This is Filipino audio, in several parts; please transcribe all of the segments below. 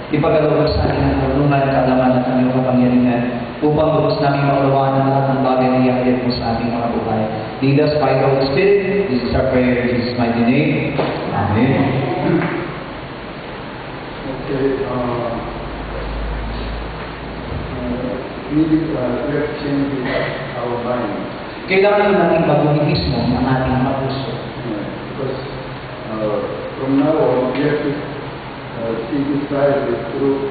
Ipagkaloob sa akin ang karunungan, kaalaman at ang iyong kapangyarihan upang lubos namin maunawaan ang lahat ng bagay na iyakyat mo sa aming mga buhay. Lead us by the Holy Spirit. This is our prayer in Jesus' mighty name. Amen. Okay, we have changed our mind. Kailangan natin baguhin mismo ang ating mga puso. Because from now on, we have to see this life through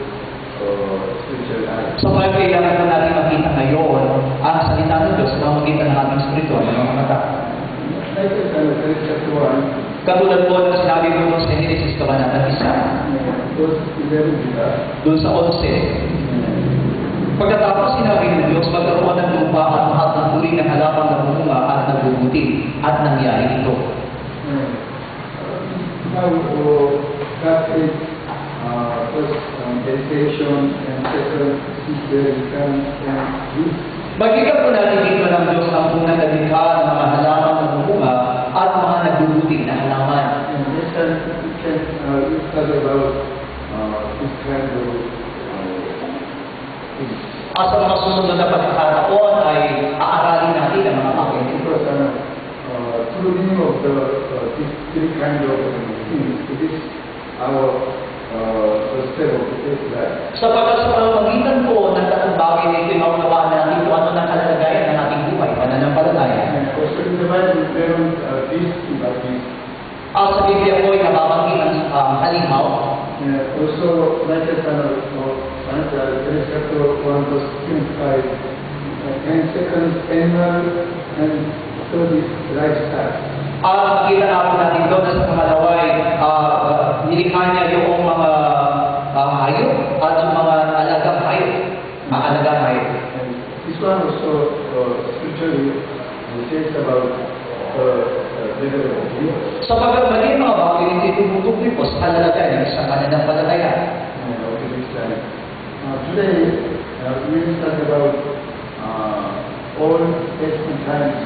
spiritual eyes. So kaya kailangan na natin makita ngayon ang salita ng Diyos na makita ng ating spiritual na mga mata. Like I said, Genesis chapter 1, Katulad po na sinabi mo nung sa Genesis Kabanata 1, verse 11, doon sa 11, pagkatapos sinabi ng Diyos, magkaroon ng lupa at lahat ng uri ng halaman na bumunga at nagbubuti, at nangyari ito. now God said, first vegetation and second seed and fruit. Magiging po natin dito ng Diyos ang unang naglikha ng mga halaman na bumunga at mga nagbubuti na halaman. And this time we can talk about this kind of things. At sa mga susunod na pagkakataon ay aaralin natin ang mga bagay nito. Because through the meaning of these three kinds of things, it is our step of the faith life. Sapagkat sa pamamagitan po ng tatlong bagay na ito, maunawaan natin kung ano ng kalalagayan ng ating buhay, pananampalataya. And also in the Bible, there are these two like this. Sa Biblia po ay nababanggit ang halimaw. Also, like I said, Genesis chapter 1, verse 25, and second, animal, and third is livestock. Makita natin doon na sa pangalawa ay nilikha niya yung mga hayop at yung mga alagang hayop. Mga alagang hayop. And this one also scripturally says about level of belief. Sapagkat mali mga bagay hindi tumutukoy po sa kalalagayan ng isang pananampalataya. Today, we will talk about Old Testament times,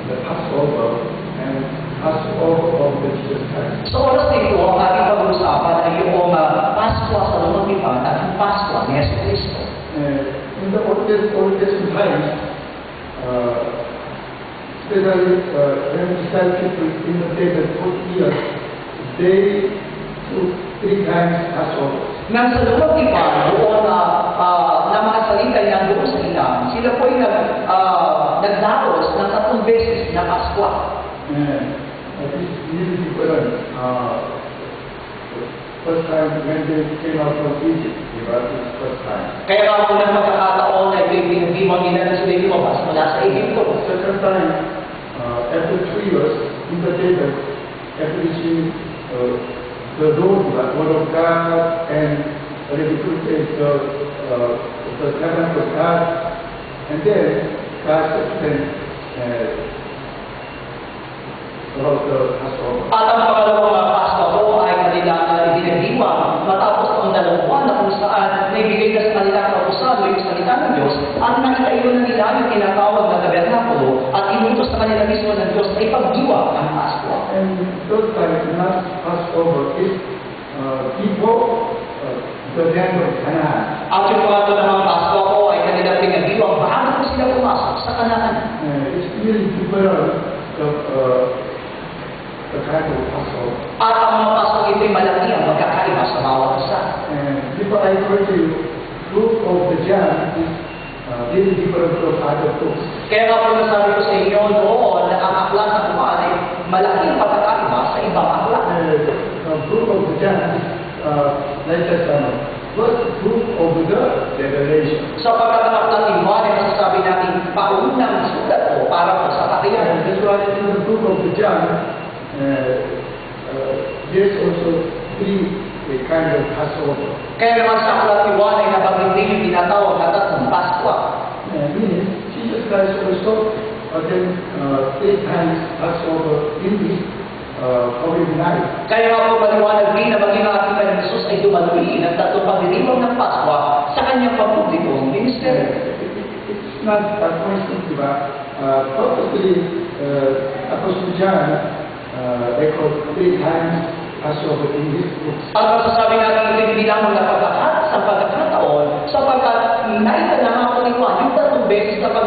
the Passover and Passover of the Jesus Christ. Sa oras na ito, ang ating pag-uusapan ay yung Paskwa sa lumang tipan at yung Paskwa ni Yesu Cristo. In the Old Testament times, especially when Israel people in the days of 40 years, they took 3 times Passover. Nang sa lumang tipan, doon na mga salita niya doon sa ilang, sila po ay nagdaros ng 3 beses na Paskwa. This is different. First time when they came out from Egypt, it was the first time. Kaya nga po ng pagkakataon ay pinagdiwang nila na sila lumabas mula sa Egypto. Second time, after 3 years in the desert, after reaching the word of God and recruited the tabernacle of God, and then God sent about the Passover. At ang pangalawang Paskwa po ay kanila ibinagdiwang matapos ang 2 buwan na kung saan naibigay na sa kanila kautusan yung salita ng Diyos at nakitayo na nila yung tinatawag na tabernakulo at inutos sa kanila mismo ng Diyos ay pagdiwang ng Paskwa. And those times, not Passover, is people, the land of Canaan. At yung pangatlo namang Paskwa po ay kanilang pinagdiwang bago po sila pumasok sa Kanaan. It's really different of the kind of Passover. At ang mga Paskwa ito ay malaki ang magkakaiba sa bawat isa. And before I told you, fruit of the jam is really different from other fruits. Kaya nga po nasabi ko sa inyo noon na ang aklat ng kumaan ay malaking pagkakaiba sa ibang aklat. The fruit of the jam is like a first fruit of the revelation. Sapagkat ang aklat ni Juan ay masasabi natin paunang sulat po para po sa kakayahan. And that's why in the fruit of the jam, there's also 3 kind of Passover. Kaya naman sa aklat ni Juan ay nabanggit din yung tinatawag na 3 Paskwa. Meaning, Jesus Christ also attended 3 times Passover in this Holy Night. Kaya nga po maliwanag din na maging ang ating Panginoon Jesus ay dumaluin ng 3 pagdiriwang ng Paskwa sa kanyang pampublikong ministeryo. It's not a coincidence, but purposely Apostle John echoed 3 times Passover in this book. At masasabi natin ito hindi lamang na pagkakat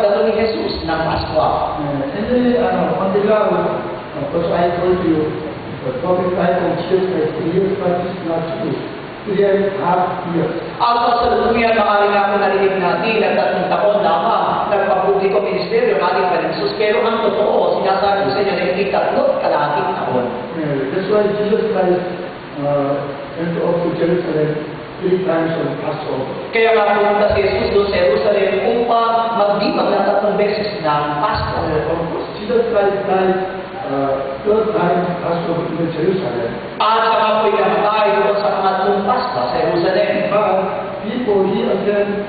pagdating ni Jesus ng Pasko. And then on the ground, because I told you, the prophet type of Jesus has 3 years, but it's not true. 3.5 years. At sa salukuyan, maaaring ako narinig natin at 3 taon lamang nagpapubliko ministeryo ng ating Panginoon Jesus. Pero ang totoo, sinasabi ko sa inyo na hindi 3 kalahating taon. That's why Jesus Christ went up to Jerusalem 3 times on Passover. Kaya nga pumunta si Jesus doon sa Jerusalem upang maglibag ng 3 beses ng Pasko. Of course, Jesus Christ died 3rd time Passover in Jerusalem. At saka po'y namatay doon sa pangatlong Pasko sa Jerusalem. But people he attend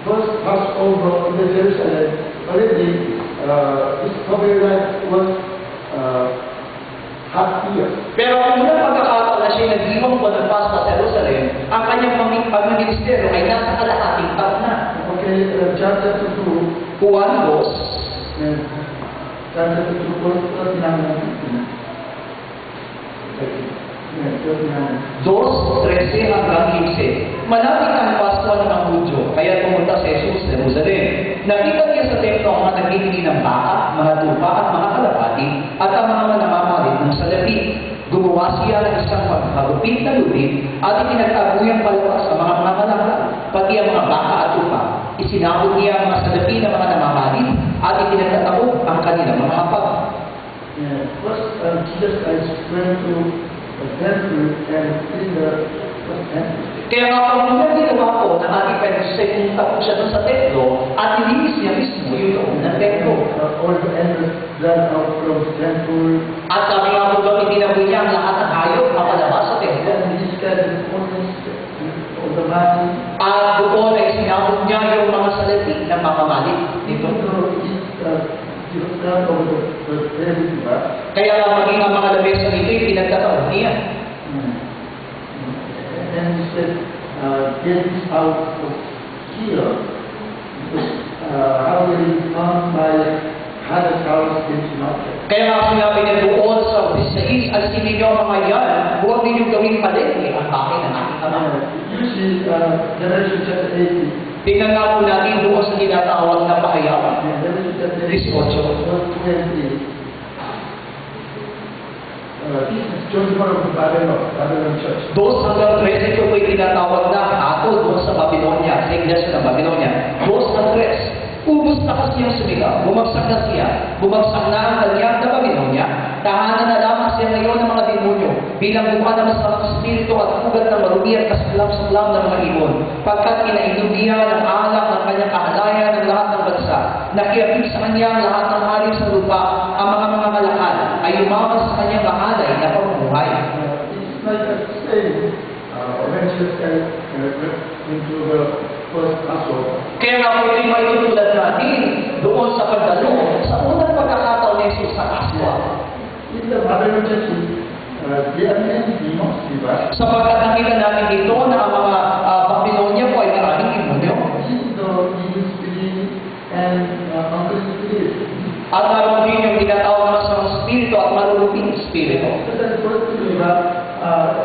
first Passover in Jerusalem already his probably like was half year. Pero kung unang pagkakataon na siya nag-limang buwan ng Pasko sa Jerusalem, ang kanyang pagministeryo ay nasa kalahating taon na. Okay, chapter 2, Juan 2, chapter 2, verse 39. 2:13 hanggang 15. Malapit ang Pasko ng mga Hudyo, kaya pumunta si Jesus sa Jerusalem. Nakita niya sa templo ang mga nagbibili ng baka, mga tupa at mga kalapati, at ang mga namamalit ng salapi. Gumawa siya ng isang pagkagupit na lubid at ipinagtaguyang palabas sa mga malakad, pati ang mga baka at tupa. Isinabot niya ang mga salapi ng mga namamalit at ipinagtatapog ang kanilang mga hapag. First, Jesus Christ went to the temple and in the temple. Kaya nga pag ginawa po ng ating Panginoon ay pumunta po siya doon sa templo at nilinis niya mismo yung loob ng templo. All the animals ran out from the temple. At sabi nga po doon, itinaboy niya ang lahat ng hayop papalabas sa templo. And he scattered the ordinance of the money. At doon ay sinabot niya yung mga salapi ng mamamalit dito. He was turned over the table. Kaya nga maging ang mga lamesa nito ay pinagtatawag niya. And he said, get this out of here. Because how will it come by 100,000 into market? Kaya nga sinabi niya doon sa 16, alisin ninyo ang mga yan, huwag ninyong gawing palengke ang bahay ng ating Ama. You see, Revelation chapter 18. Tingnan nga po natin doon sa tinatawag na pahayawan. Revelation chapter 18, 18. verse 20. This is judgment of the Babylon church. 2 hanggang 13 ito po'y tinatawag na hatol doon sa Babylonia, sa iglesia ng Babylonia. 2 hanggang 3. Ubus na kasi ang sumigaw, bumagsak na siya, bumagsak na ang kanyang na Babylonia, tahanan na lamang siya ngayon ng mga demonyo, bilang buka ng masamang espiritu at ugat ng marumi at kasuklam-suklam ng mga ibon, pagkat kinainom niya ng alak ng kanyang kahalayan ng lahat ng bansa, nakiapit sa kanya ang lahat ng hari sa lupa, ang mga malakad ay umawas sa kanyang mahalay na pamumuhay. It's like a saying, when Jesus went into the first Passover. Kaya nga po ito'y maitutulad natin doon sa pagdalo sa unang pagkakataon ni Jesus sa Pasko. In the Babylon church, they are many demons, diba? Sapagkat nakita natin dito na ang mga Babylonia po ay maraming demonyo. This is the evil spirit and unclean spirit. At naroon din yung tinatawag naman sa mga spirito at maruluping spirito. So that's what diba?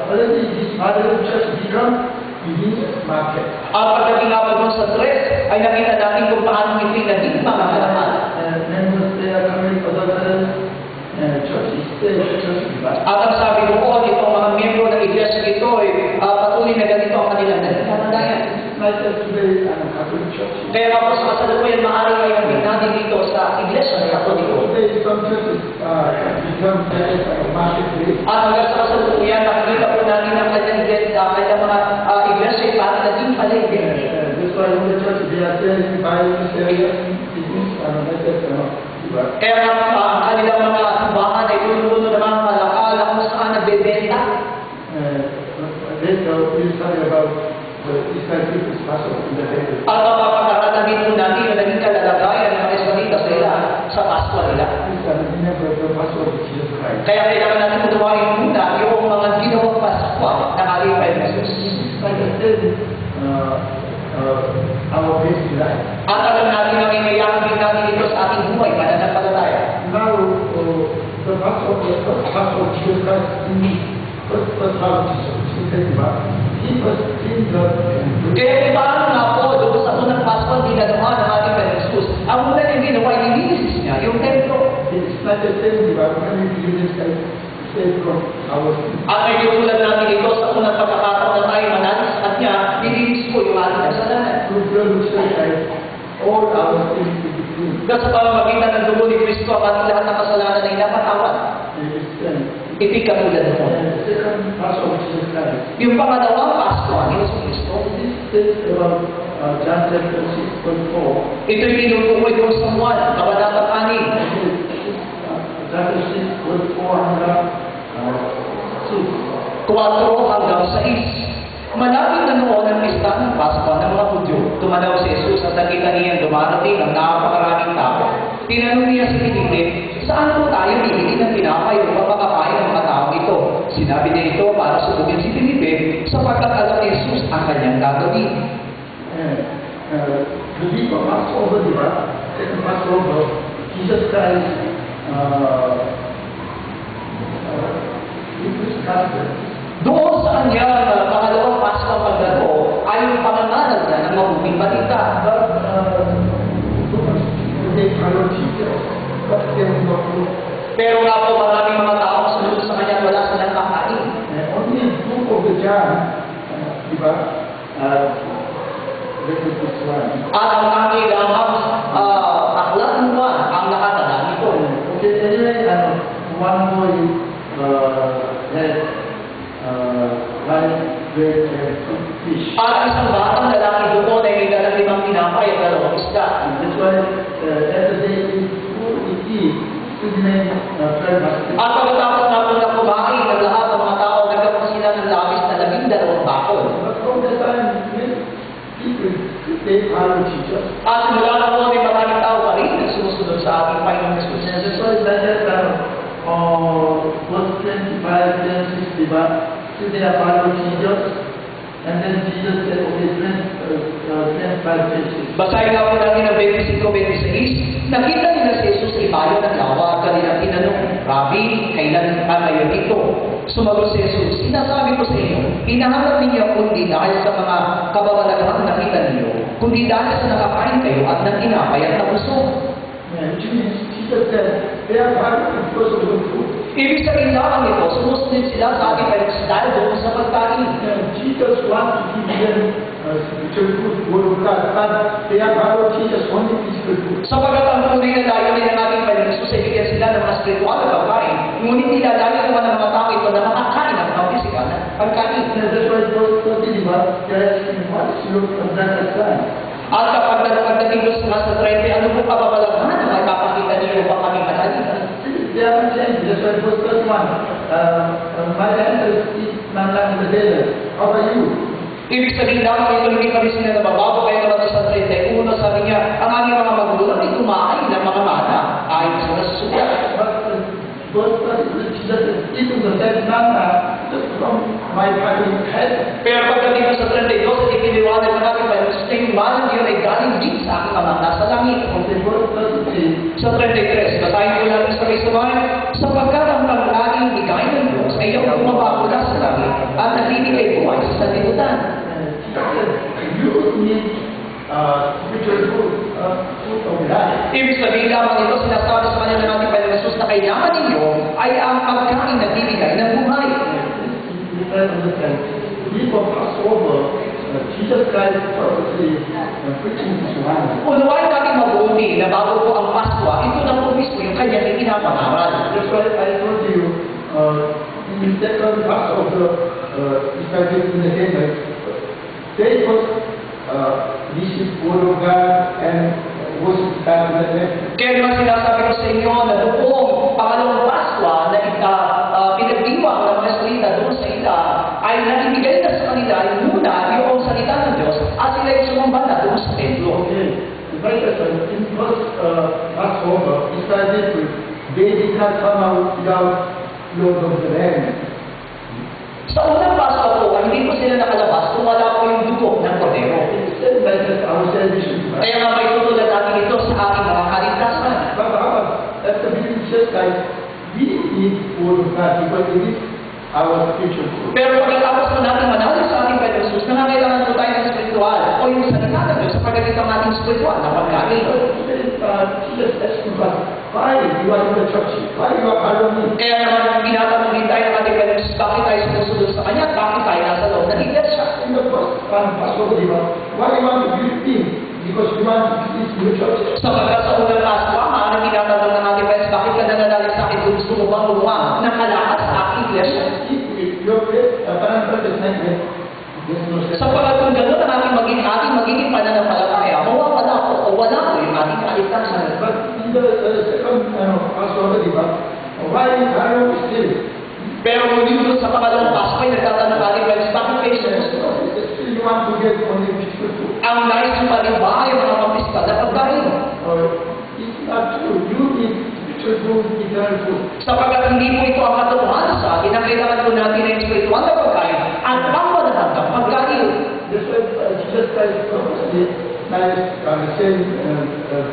Already this Babylon church become religious market. At pagdating nga po doon sa stress, ay nakita natin kung paano ito'y naging mga halaman. And members, they are coming to other churches, diba? At ang sabi ko po, itong mga miyembro ng iglesia ito ay patuloy na ganito ang kanilang nagkakalagayan. Like today, Catholic church. Kaya nga po sa kasalukuyan, maaaring ngayong natin dito sa iglesia ng Katoliko. Today, some churches become marketplace. At hanggang sa kasalukuyan, nakikita po natin ang kanyang mga iglesia ay parang naging palengke. That's why in the church, they are selling Bible, selling things, diba? Kaya nga ang kanilang mga tubahan ay puno-puno ng mga kalakala kung saan nagbebenta. Later, we'll study about the Israel people's Passover in the temple. At mapapag-aralan din po natin yung naging kalalagayan ng mga Israelita sa ila, sa Pasko nila. These are the members of the Passover of Jesus Christ. Kaya kailangan natin unawain muna yung mga ginawang Pasko ng ating Panginoon Jesus. Like I said, our basic life. At alam natin na inayaan din natin ito sa ating buhay, pananampalataya. Now, the Passover of Jesus Christ in the first half of Jesus, he was in the temple. Kaya paano nga po doon sa unang Pasko ang ginagawa ng ating Panginoon Jesus? Ang una save from our sin. At may tutulad natin ito sa unang pagkakataon na tayo manalig sa Kanya, nilinis ko yung ating kasalanan. Through blood of Christ, all our sins will be clean. Hanggang sa pamamagitan ng dugo ni Kristo, ang ating lahat ng kasalanan ay napatawad. And it's done. Ito'y katulad mo. And the second Passover of Jesus Christ. Yung pangalawang Pasko, ang Hesus Kristo, This is about John chapter 6:4. ito'y tinutukoy ko sa Juan, kabanatang 6. Chapter 6:4 hanggang 6. 4 hanggang 6. Malapit na noon ang pista ng Pasko ng mga Hudyo. Tumanaw si Jesus at nakita niyang dumarating ang napakaraming tao. Tinanong niya si Felipe, saan po tayo bibili ng tinapay o mapapakain ng mga tao ito? Sinabi niya ito para subugin si Felipe sapagkat alam ni Jesus ang kanyang gagawin. And the week of Passover, second Passover, Jesus Christ it was custom. Doon sa kanyang pangalawang Pasko ang pagdato ay yung pangangaral niya ng mabuting balita. But they follow Jesus, but they will not do. Pero nga po maraming mga tao sumunod sa kanya wala silang kakain. Only a group of the John, let me this one. At ang tangi lamang aklat ng Juan ang nakatala nito. Okay, anyway, one boy had one bread and two fish. At isang batang lalaki doon ay may dalang 5 tinapay at 2 isda. That's why every day we eat, we remain very much. At pagkatapos na po na kumain ng lahat ng mga tao, nagkaroon sila ng labis na 12 bakol. But from that time, people, they follow Jesus. At simula na po ay maraming tao pa rin na sumusunod sa ating Panginoon Jesus. And that's why like that, verse 25, 26, diba? So they are following Jesus. And then Jesus said, okay, 25, 26. Basahin nga po natin ang 25-26. Nakita nila si Jesus ay bayo ng lawa at kanilang tinanong, Rabbi, kailan ka ngayon dito? Sumagot si Jesus, sinasabi ko sa inyo, hinahanap ninyo kundi dahil sa mga kababalaghan nakita ninyo, kundi dahil sa nakakain kayo at nang tinapay at nabusog. Which means Jesus said, they are following because of the food. Ibig sabihin lamang ito, sumusunod sila sa ating Panginoon dahil doon sa pagkain. Jesus wants to give them spiritual food, word of God, but they are following Jesus only physical food. Sapagat ang tunay na layunin ng ating Panginoon Jesus ay bigyan sila ng mga spiritual na pagkain, ngunit nilalagay naman ng mga tao ito na makakain ng mga physical na pagkain. And that's why those 30 diba, they're asking, what is your contract sign? At kapag pagdating doon sa 30, ano po kababalaghan ang magpapakita niyo ba kami manalig? They are saying, that's why verse 31, my answer is not like the desert. How about you? Ibig sabihin lamang ito, hindi kami sila nababago, kaya naman sa 31, sabi niya, ang aming mga magulang ay kumain ng mga mana, ayon sa nasusulat. But verse 32, Jesus said, even the dead manna, just from my body head. Pero pagdating sa 32, sa ikiniwanag ng ating Panginoon, sa yung mana yun ay galing din sa aking ama nasa langit. Okay, verse 33, Sa 33, basahin ko lang sa sabay-sabay, sapagkat ang panglaging higay ng Diyos ay yung bumaba mula sa langit at nagbibigay buhay sa sanlibutan. you need spiritual food, food of life. Ibig sabihin lamang ito, sinasabi sa kanila ng ating Panginoon Jesus na kailangan ninyo ay ang pagkain na bibigay ng buhay. You can understand. Before Passover, Jesus Christ purposely preaching this one. Unawain natin mabuti na bago po ang Pasko, ito na po mismo yung kanyang ipinapangaral. That's why I told you, in the second Passover, started in the desert, they was receive word of God and worship God in the temple. Kaya naman sinasabi ko sa inyo na noong pangalawang Pasko na pinagdiwang ng mga salita doon sa ila ay naibigay na sa kanila yung muna yung salita ng Diyos at sila yung sumamba na doon sa templo. Okay, the Bible in first Passover, it started with, they did not come out without Lord of the land. Sa unang Pasko po, hindi po sila nakalabas kung wala po yung dugo ng kordero. It's said like that, our salvation. Kaya nga may tutulad natin ito sa ating mga kaligtasan. But that's the beauty of Jesus Christ. We need word of God because it is our spiritual food. Pero pagkatapos po natin manalig sa ating Panginoon Jesus, nangangailangan po tayo ng spiritual o yung salita ng Diyos sa pagdating ng ating spiritual na pagkain. Jesus asked us, why you are in the church? Why you are following me? Kaya naman tinatanong din tayo ng ating parents, bakit tayo sumusunod sa kanya? Bakit tayo nasa loob ng iglesia? In the first Passover, why you want to visit me? Because you want to visit your church. Sapagkat sa unang Pasko, maaaring tinatanong ng ating parents, bakit ka nananalig sa akin? Gusto mo bang gumawa ng halakas sa aking iglesia? Your faith, parang protestant, Sapagkat kung gano'n ang ating magiging pananampalataya, mawawala ko o wala ko yung ating kaligtasan. But in the second Passover, why are you still? Pero muli doon sa pangalawang Pasko ay nagtatanong natin, friends, bakit kayo sumusunod? Still you want to get only physical food. Ang nais ng parin ba ay mga mapiskal na pagkain? It's not true. You need spiritual food, eternal food. Sapagkat hindi po ito ang katotohanan sa atin, ang kailangan po natin ay spiritual na pagkain at pangmalahatang pagkain. That's why Jesus Christ purposely saying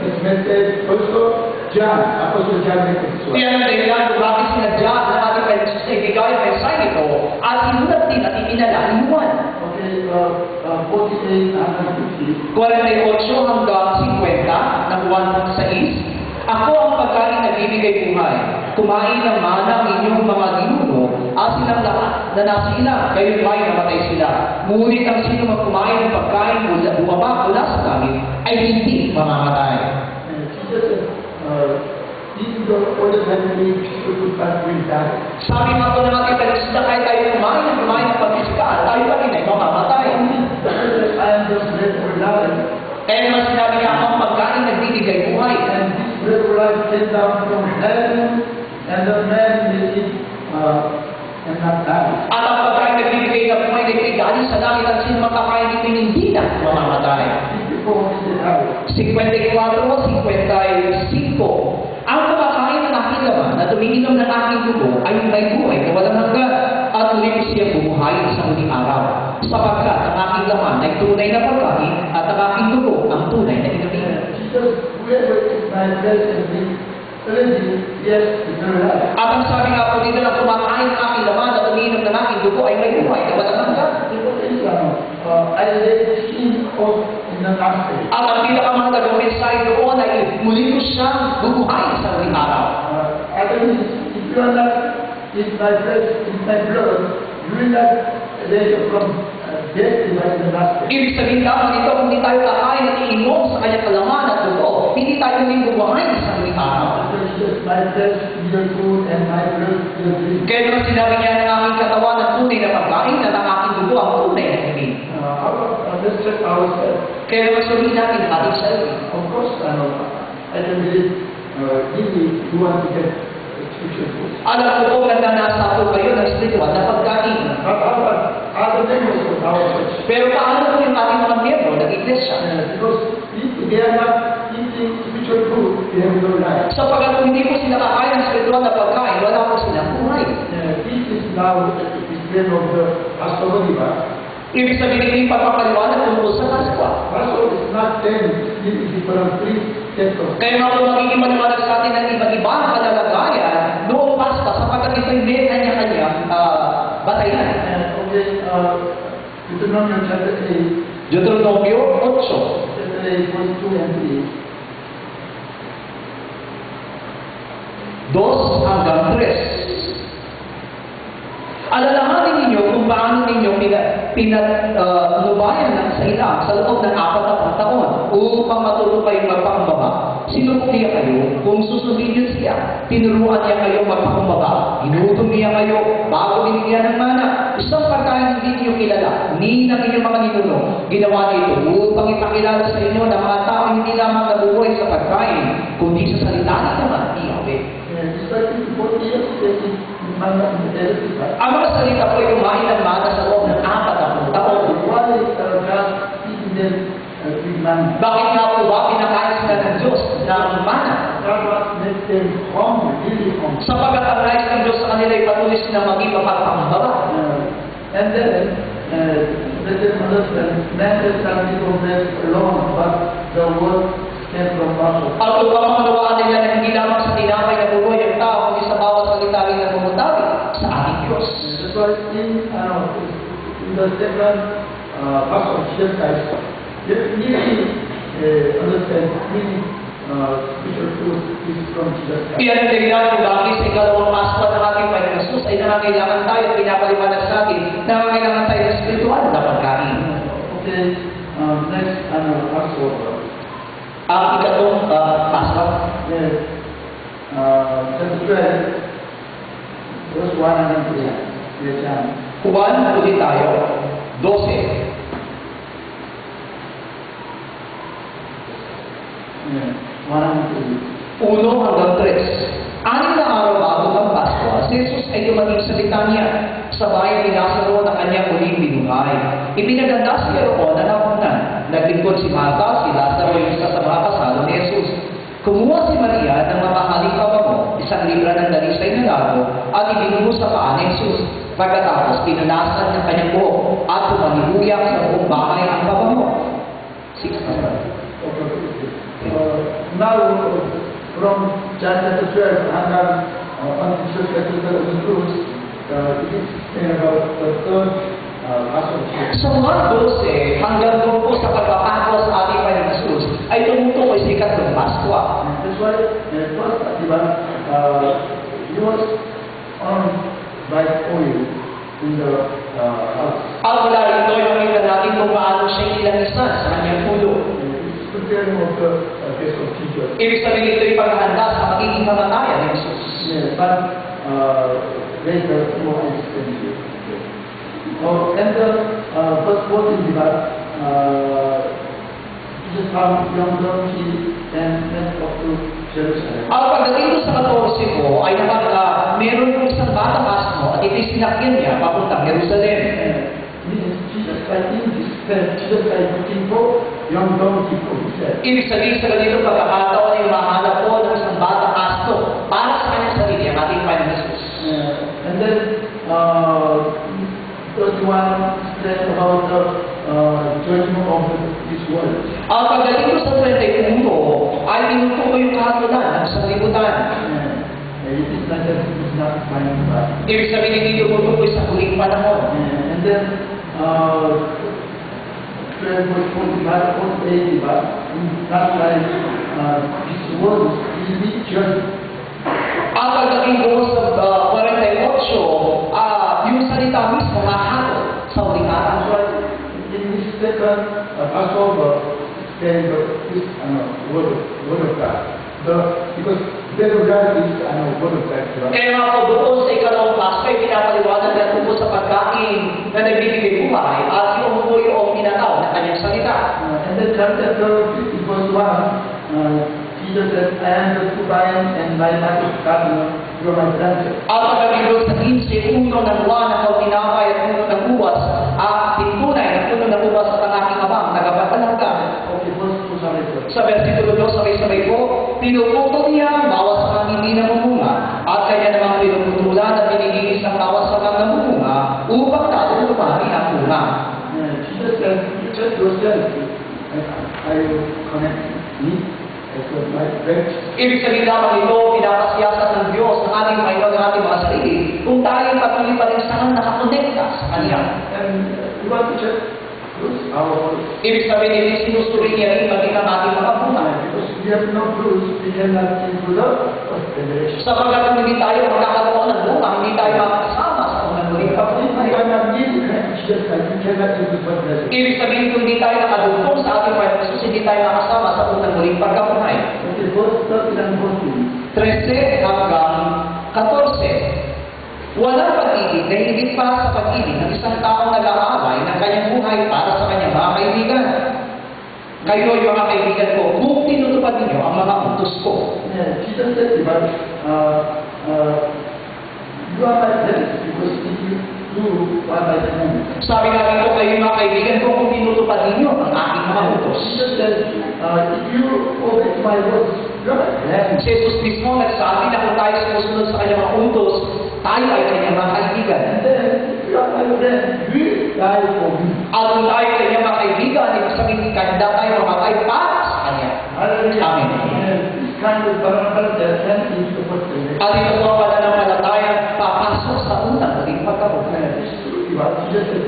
his message also John, Apostle John made this one. Kaya ang dahilan kung bakit sinadya ng ating Panginoon sa ibigay ang mensahe nito at inulat din at ipinala ni Juan. Okay, 48 hanggang 50. 48 hanggang 50 ng Juan 6. Ako ang pagkain na bibigay buhay. Kumain ng mana ang inyong mga ninuno, asin ang lahat na nasila, kayo ay namatay sila. Ngunit ang sino man kumain ng pagkain bumaba mula sa langit ay hindi mamamatay. Jesus said, these are all the heavenly people that will die. Sabi nga po ng ating Panginoon, kahit tayo kumain ng pagkisikal, tayo pa rin ay mamamatay. I am the bread for life. Kaya naman sinabi niya, ang pagkain nagbibigay buhay. And this bread for life came down from heaven, and the man will eat and not die. At ang pagkain nagbibigay na buhay na galing sa langit at sino makakain dito hindi na mamamatay. 54 o 55. Ang kumakain ng aking laman at umiinom ng aking dugo ay may buhay na walang hanggan at muli ko siya bumuhayin sa muling araw. Sapagkat ang aking laman ay tunay na pagkain at ang aking dugo ang tunay na inumin. Jesus, whoever is my flesh and blood, yes, eternal life. At ang sabi nga po dito na kumakain ng aking laman at umiinom ng aking dugo ay may buhay na walang hanggan. I laid the sin of in the last day. At ang pinakamahalagang mensahe doon ay muli ko siyang bubuhayin sa muling araw. If you are not in my flesh, in my blood, you will not raise from death in the last day. Ibig sabihin lamang ito, kung hindi tayo kakain at iinom sa kanyang kalaman at dugo, hindi tayo muling bubuhayin sa muling araw. My flesh is your food and my blood is your drink. Kaya naman sinabi niya ng aking katawan ng tunay na pagkain at ang aking dugo ang tunay na inumin. Let's check ourselves. Kaya naman sabihin natin ating sarili. Of course, I can believe really you want to get spiritual food. Alam ko po nasa po kayo ng spiritual na pagkain. But other members of our church, Pero paano po yung ating mga miyembro ng iglesia? because if they are not eating spiritual food, they have no life. Sapagkat kung hindi po sila kakain ng spiritual na pagkain, wala po silang buhay. This is now the explain of the Passover. Ibig sabihin hindi pagpapaliwanag tungkol sa Pasko. Passover is not 10, it is from 3 steps of. Kaya nga po magiging maliwanag sa atin ng iba-iba ang kalalagayan noong Pasko sapagkat ito'y may kanya-kanyang batayan. Okay, Deuteronomy chapter 8, Deuteronomio 8, chapter 8, verse 2 and 3. 2 hanggang 3. Alalahanin ninyo kung paano ninyo pinubayan sa ilang sa loob ng 4 taon upang matuto kayong magpakumbaba. Sinubukiya kayo kung susundin niyo siya. Tinuruan niya kayo magpakumbaba. Inutom niya kayo bago binigyan ng mana. Isang pagkain hindi niyo kilala, ni ng inyong mga ninuno. Ginawa niyo ito upang ipakilala sa inyo ng mga tao hindi lamang nabubuhay sa pagkain, kundi sa salita ni naman Yahweh. Despite 40 years, Ang mga salita po ay kumain ng mana sa loob ng 40 taon. why God feeding them with manna? Bakit nga po ba pinakain sila ng Diyos ng mana? God was make them hungry, really hungry. Sapagkat ang nais ng Diyos sa kanila ay patuloy na maging mapagpakumbaba. And then, let them understand, man has something from them alone, but the word came from God. At upang maunawaan nila na hindi lamang sa tinapay na buhay ang tao, kundi sa bawat salita rin na bumutabi sa ating Diyos. That's why in the second verse of Jesus Christ, you really understand, really Peter 2 is from Jesus Christ. Iyan ang dahilan kung bakit sa ikalawang Pasko ng ating Panginoon Jesus ay nangangailangan tayo at pinapaliwanag sa atin, nangangailangan tayo ng spiritual na pagkain. Okay, next, Passover. Ang ikatong Pasko, Yes, chapter 12, verse 1 and 3. Yes, John. Juan, ulit tayo, 12. Yeah, 1 and 3. 1 hanggang 3. Anim na araw bago ang Pasko, si Jesus ay dumating sa Betania, sa bayan ni Lazaro na kanyang muling binuhay. Ipinaganda siya roon na napunan. Naglingkod si Marta, si Lazaro yung isa sa mga kasalo ni Jesus. Kumuha si Maria ng mamahaling pabango, 1 libra ng dalisay na lago, at ibinuho sa paa ni Jesus. Pagkatapos, pinunasan ng kanyang buhok at tumalibuyak sa buong bahay ang pabango. 6 Now, from John chapter 12 until Jesus Christ on the cross, it is saying about the third Passover. Sa mga 12 hanggang doon po sa pagpapako sa ating Panginoon Jesus ay tumutukoy sa ikatlong Pasko. That's why first Atiban, he was on by oil in the house. Ang mula rito ay makita natin kung paano siya ilanisan sa kanyang ulo. It's preparing of the case of Jesus. Ibig sabihin ito ay paghahanda sa magiging kamatayan ni Jesus. Yes, but later more expensive. And the first 14 Divan, Jesus found young donkey and went up to Jerusalem. Ang pagdating ko sa 14 po ay meron po isang batang asno at ito'y sinakyan niya papuntang Jerusalem. Jesus Christ in this Jesus Christ looking for young donkey for himself. Ibig sabihin sa ganito pagkakataon ay mahanap po ng isang batang asno para sa kanyang sarili ang ating Panginoon Jesus. And then 31 says about the judgment of this world. Ang pagdating ko sa 21 ay tinutukoy yung kahatulan ng sanlibutan. It is not that it is not finding back. Ibig sabihin hindi tumutukoy sa huling panahon. And then 12 verse 45, 48, diba? Not like this world will be judged. Ang pagdating ko sa 48, yung salita mismo mahatol sa huling araw. In this second Passover, then this word of God. Because the word of God is word of God. Right? Kaya nga po doon sa ikalawang Pasko ay pinapaliwanag na tungkol sa pagkain na nagbibigay buhay at yung po yung inataw na kanyang salita. And then chapter 50 verse 1, Jesus said, I am the true vine and my life is gardener, you are my branches. At pagdating doon sa 15, uno ng buwan ng tinapay at uno ng uwas, at pintunay ng uno ng uwas at ang aking amang nagapapalanggan. Okay, verse 2, sorry. Sa versikulo 2, sabay-sabay po, pinuputol niya ang bawas sa mga hindi namumunga, at kanya namang pinuputulan at pinigigis ang bawas sa mga namumunga, upang natin lumami ang bunga. Jesus said, you just yourself, I will connect me as my branch. Ibig sabihin lamang ito, pinapasiyasat ng Diyos ng ating Panginoon ng ating mga sarili, kung tayo patuloy pa rin saan nakakonekta sa Kanya. And we want to check our voice. Ibig sabihin, hindi sinusuri niya rin maging ang ating mga bunga. Because we have no fruits, we cannot into the revelation. Sapagkat kung hindi tayo magkakaroon ng bunga, hindi tayo makakasama sa unang muling We pagkabuhay. cannot give Jesus Christ, we cannot into the revelation. Ibig sabihin, kung hindi tayo nakadugtong sa ating Panginoon Jesus, hindi tayo makasama sa unang muling pagkabuhay. Okay, verse 13 and 14. 13 hanggang 14. Walang pag-ibig na higit pa sa pag-ibig ng isang taong nag-aalay ng kanyang buhay para sa kanyang mga kaibigan. Kayo'y mga kaibigan ko, kung tinutupad ninyo ang mga utos ko. Yeah, Jesus said, but you are my friends because if you do what I command. Sabi nga dito kayo mga kaibigan ko, kung tinutupad ninyo ang aking mga utos. Jesus said, if you obey my words, you are my friends. Si Jesus mismo nagsabi na kung tayo sumusunod sa kanyang mga utos, tayo ay kanyang mga kaibigan. And then, if you are my friend, you die for me. At kung tayo ay kanyang mga kaibigan, ibig sabihin, kanda tayo mamatay para sa kanya. Hallelujah. Amen. This kind of barangay that can is the first thing. At ito po ang pananampalataya, papasok sa unang muling pagkabuhay. Jesus said,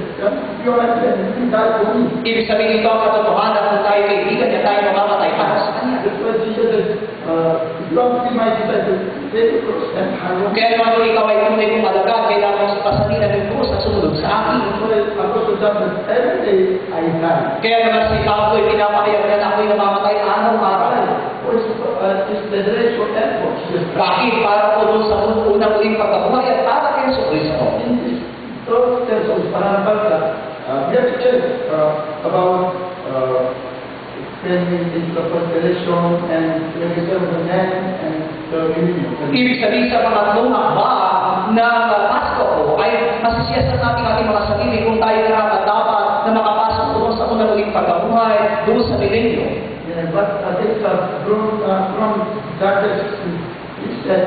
you are my friend, you die for me. Ibig sabihin ito ang katotohanan kung tayo kaibigan niya, tayo mamamatay para sa kanya. That's why Jesus said, you want to be my disciple, take the cross and follow me. Kaya naman kung ikaw ay tunay kong alagad, kailangan mo pasanin ang krus at sumunod sa akin. So Apostle John says, every day I die. Kaya naman si Pablo ay pinapahayag na ako'y namamatay araw-araw. It's the racial effort. Bakit? Para po doon sa unang uling pagkabuhay at para kay Yesu Kristo. In this third steps of Parambalta, we have to check about spending into the constellation and register of the man and the union. Ibig sabihin sa pangatlong akba ng Pasko po ay masisiyasat natin ating mga sarili kung tayo dapat na makapasok doon sa unang uling pagkabuhay, doon sa milenyo. Yeah, but things have grown from that is that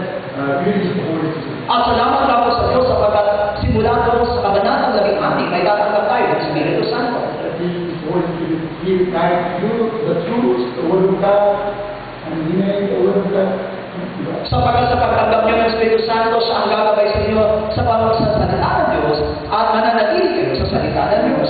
really supported. At salamat lang po sa Diyos sapagkat simula doon sa kabanatang 16 may tatanggap tayo ng Espiritu Santo. He wants to give guide you the truth, the word of God, and remain the word of God. Sapagkat sa pagtanggap niyo ng Espiritu Santo, siya ang gagabay sa inyo sa pamamagitan sa salita ng Diyos at mananatili kayo sa salita ng Diyos.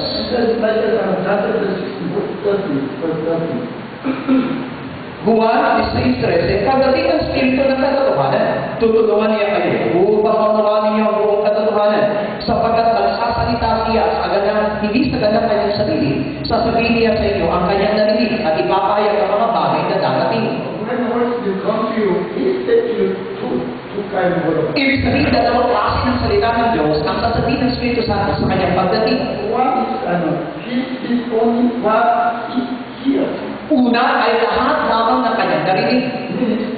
Juan 16:13, pagdating ng Espiritu ng katotohanan, tutulungan niya kayo upang maunawanin niyo ang buong katotohanan, sapagkat magsasalita siya sa ganang, hindi sa ganang kanyang sarili, sasabihin niya sa inyo ang kanyang narinig at ipapahayag ang mga bagay na darating. When the words will come to you, he said to you two kind of words. Ibig sabihin, dalawang klase ng salita ng Diyos ang sasabihin ng Espiritu Santo sa kanyang pagdating. One is, he is only what he hears. Una ay lahat lamang ng kanyang narinig. Means,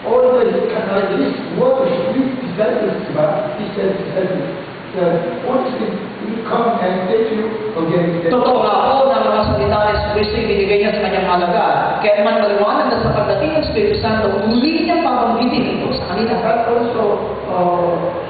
all the this word should be disciples, but he said disciples. What will come and say to you again. Totoo nga po na mga salita ng Espiritu binigay niya sa kanyang halaga. Kaya man maliwanag na sa pagdating ng Espiritu Santo, muli niyang pabanggitin ito sa kanila. But also,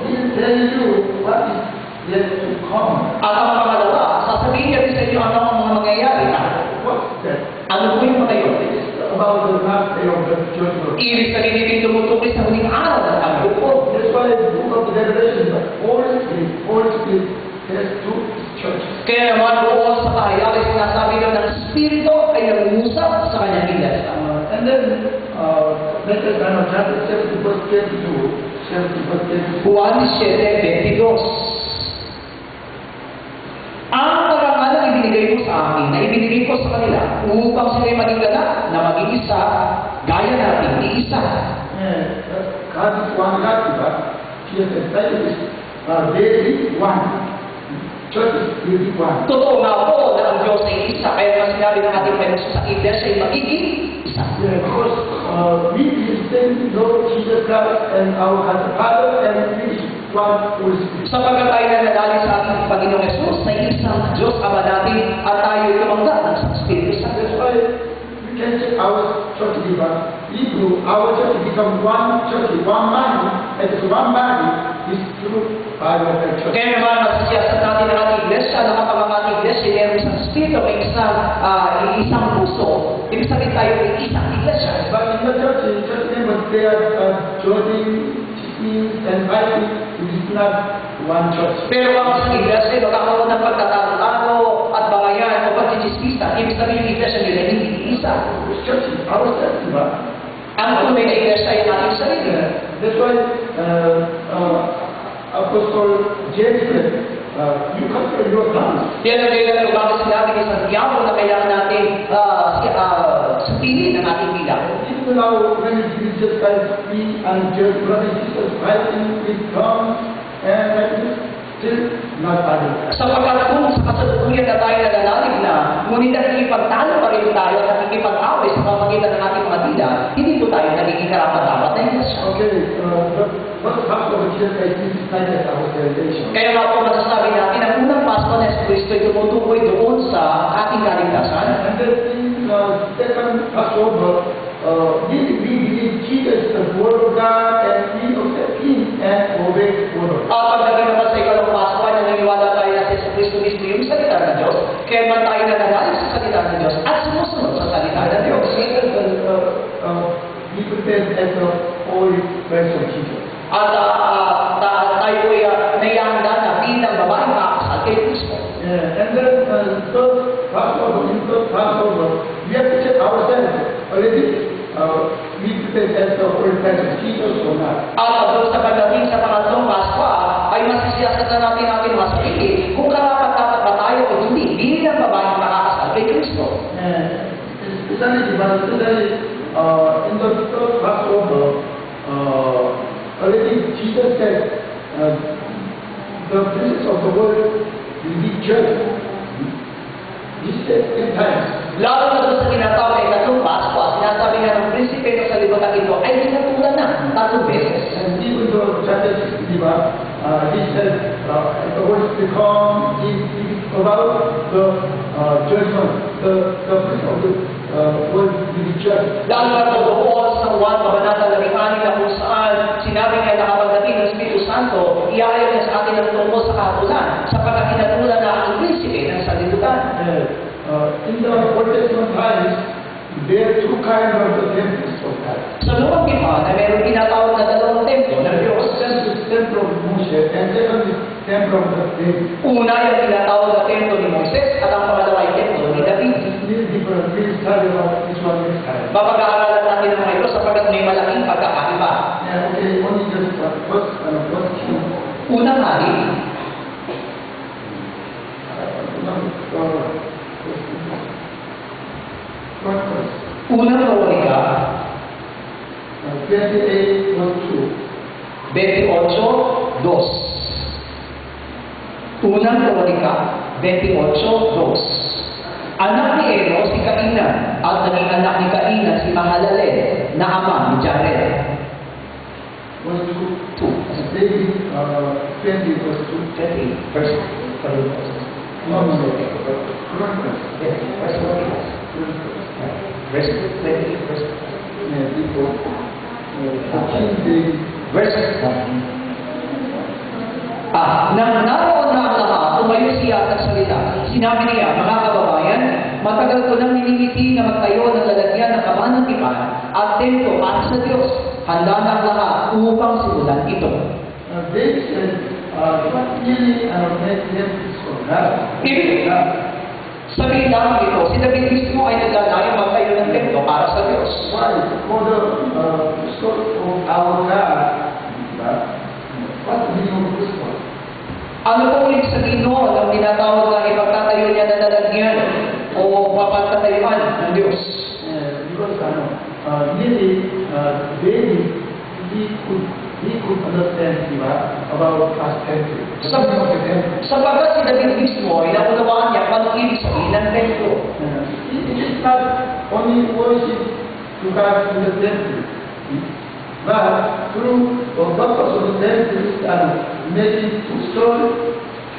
he'll tell you what is yet to come. At ang pangalawa, sasabihin niya rin sa inyo ano ang mga mangyayari na. What's that? Ano po yung mga yun? It's about the last day of the judgment. Ibig sabihin din tumutukoy sa huling araw ng paghukom. That's why the book of the Revelation, the Holy Spirit says to his church. Kaya naman buong sa kahayag ay sinasabi ng Espiritu ay nangungusap sa kanyang iglesia. And then, let us chapter 7 verse 22. Juan 17:22. Ang parangal na ibinigay mo sa akin, na ibinigay ko sa kanila, upang sila'y maging ganap na maging isa, gaya natin, iisa. God is one God, but he has established daily one. Church is really one. Totoo nga po na ang Diyos ay isa, kaya nga sinabi ng ating Panginoon sa iglesia ay magiging isa. Yeah, because we believe in Lord Jesus Christ and our God the Father, and we one Holy Spirit. Sapagkat tayo nananalig sa ating Panginoong Yesus sa isang Diyos Ama natin at tayo tumanggap ng Espiritu Santo. That's why we can say our church become Hebrew, our church become one church, one body, and this one body is through Bible and church. Kaya naman masasiyasat natin ang ating iglesia, na kapag ang ating iglesia mayroong isang Espiritu, may isang puso, ibig sabihin tayo ay isang iglesia. But in the church members, they are joining, teaching, and fighting. It is not one church. Pero kung sa iglesia, magkakaroon ng pagtatalo at bangayan o pagchichismisa, ibig sabihin yung iglesia nila hindi isa. Which church is ourselves, diba? Ang tunay na iglesia ay ating sarili. That's why Apostle James said, you control your tongue. Yan ang dahilan kung bakit sinabi ni Santiago na kailangan natin sapilin ang ating bilang. Even now, when Jesus Christ speak and judge brothers and sisters fighting with tongues and like this, still not adding. Sapagkat kung sa kasalukuyan na tayo nananalig na, ngunit nakikipagtalo pa rin tayo at nakikipag-away sa pamagitan ng ating mga dila, hindi po tayo nagiging karapat-dapat na iglesia. Okay, but first half of Jesus Christ is not as our salvation. Kaya nga po masasabi natin, ang unang Pasko na Yesu Kristo ay tumutukoy doon sa ating kaligtasan. And then in second Passover, we believe Jesus is the Word of God and we accept Him and obey His word. Pagdating naman sa ikalawang Pasko, ay naniniwala tayo na si Yesu Kristo mismo yung salita ng Diyos, kaya man tayo nananalig sa salita ng Diyos at sumusunod sa salita ng Diyos. We prepare as the holy flesh of Jesus. At tayo ay nayahanda na bilang babaeng kakasal kay Kristo. Yeah, and then third Passover, we have to check ourselves already. the first time of Jesus or not. At doon sa pagdating sa pangatlong Paskwa, ay masisiyasat na natin ating mga sarili kung karapat-dapat ba tayo o hindi bilang babaeng makakasal kay Kristo. And especially in the third Passover, already Jesus said, the princes of the world will be judged. He said 10 times. Lalo na doon sa tinatawag na ikatlong Paskwa, sinasabi nga ng prinsipe ng salibutan ito ay sinatulan na 3 beses. And even though chapter 6, he said, the words to come, about the judgment, the prince of the world will be judged. Lalo na doon sa 1, Kabanata 16 na kung saan sinabi niya na kapag dating ng Espiritu Santo, iayaw niya sa atin ang tungkol sa kahatulan, sapagkat hinatulan na ang prinsipe ng salibutan. In the Old Testament times, there are 2 kinds of the temples of God. Sa lumang tipan na mayroong tinatawag na 2 templo ng Diyos. First is temple of Moshe, and second is temple of the David. Una yung tinatawag na templo ni Moises at ang pangalawa ay templo ni David. This is different. We'll study about this one next time. Papag-aaralan natin ng mga ito sapagkat may malaking pagkakaiba. Yeah, okay, only just first king. Unang hari, unang Kronika, 28 verse 2. 28:2. Unang Kronika, 28:2. Anak ni Eno si Kainan, at naging anak ni Kainan si Mahalalel, na ama ni Jared. Verse 2. 2. David, 20 verse 2. 20. Verse 2. No. Chronicles. Yes, verse 20. Verse 20. Verse Yeah, before. King David. Verse 1. Nang naroon na ang lahat, tumayo siya at salita. Sinabi niya, mga kababayan, matagal ko nang ninimiti na magtayo ng lalagyan ng kaban ng tipan at templo para sa Diyos. Handa na ang lahat upang simulan ito. David said, what really make him so God? Ibig sabihin lamang ito, si David mismo ay naglalayang magtayo ng templo para sa Diyos. Why? For the soul of our God. What do you know this one? Ano po ulit sa Ginoo ang tinatawag na ipagtatayo niya na lalagyan o papagtatayuan ng Diyos? Because really, David, he could understand about past temple. Sapagkat si David mismo ay naunawaan niya kung anong ibig sabihin ng templo. It is not only worship to God in the temple, but through the purpose of the temple making to soul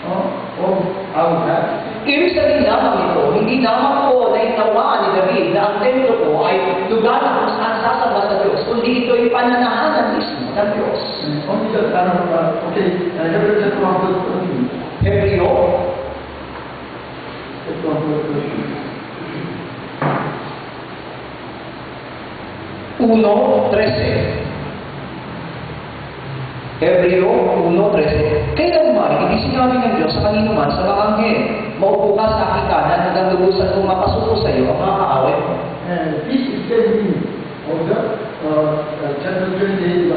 of our God. Ibig sabihin lamang ito, hindi lamang po nainawaan ni David na ang templo po ay lugar na kung saan sasamba sa Diyos, kundi ito ay pananahanan mismo ng Diyos. Only the okay, Hebrews chapter 1 verse 13. Hebreo, Chapter 1 verse 1:13. Hebreo 1:13. Kailanman, hindi sinabi ng Diyos sa kanino man sa mga anghel, maupo ka sa aking kanan hanggang lubusan kung mapasuko sa iyo ang mga kaaway mo. And this is the meaning of the chapter 28,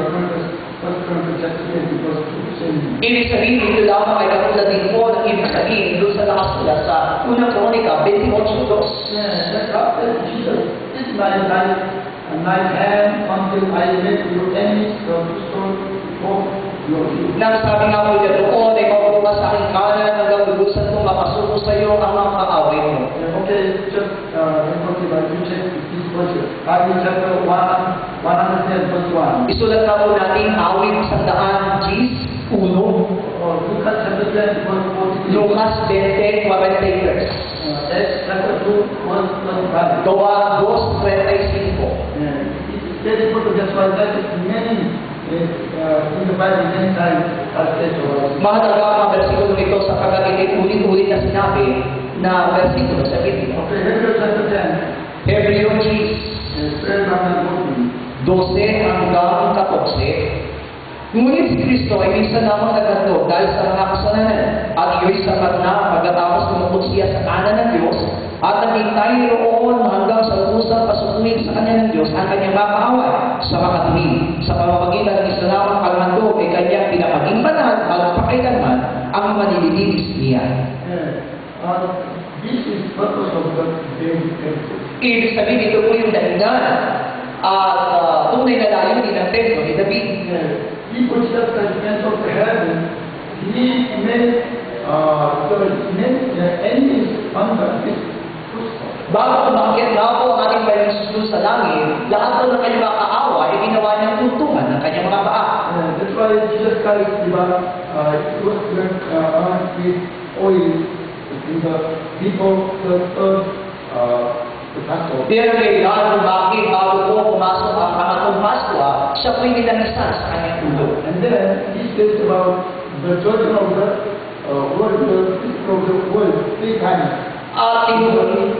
First Chronicles chapter 20 verse 2. Ibig sabihin, ito lamang ay katulad din po ng ibig sabihin doon sa nakasulat sa unang Kronika 28:2. That's after Jesus is my life and my hand until I make your enemies the footstool of your feet. Nang sabi nga po niya doon ay maupo ka sa aking kanan hanggang lubusan kung mapasuko sa iyo ang mga kaaway mo. Okay, just you check this verse. Bible chapter 110 verse 1. Isulat na po natin awit 100, 1. Lucas chapter 10 verse 43. Lucas 20:43. Acts chapter 2 verse 25. Gawa 2:35. It's very important. That's why that is many in the Bible many times are said to us. Mahalaga ang versikulo ito sapagkat ito'y ulit-ulit na sinabi na versikulo sa Biblia. Okay, Hebrews chapter 10. Hebreo 10, Prayer number 12 hanggang 14. Ngunit si Kristo ay minsan lamang naghandog dahil sa mga kasalanan at iyo'y sapat na pagkatapos tumukod siya sa kanan ng Diyos at naghintay roon hanggang sa lusang pasukuin sa kanya ng Diyos ang kanyang makaaway sa makatuli kailanman ang manililinis niya. This is purpose of the David temple. Ibig sabihin, ito po yung dahilan at tunay na layunin ng templo ni David. He puts up the defense of the heaven. He made the enemies under his footstool. Bago umakyat na po ang ating Panginoong Jesus sa langit, lahat po ng kanyang mga kaawa ay ginawa niyang tuntungan ng kanyang mga paa. That's why Jesus Christ, it was with oil in the people, the third Pasko. Pero kailangan kung bakit bago po pumasok ang pangatong Pasko, siya po'y nilanisan sa kanyang tulog. And then he says about the children of the world, the people of the world, 3 times. At tinuloy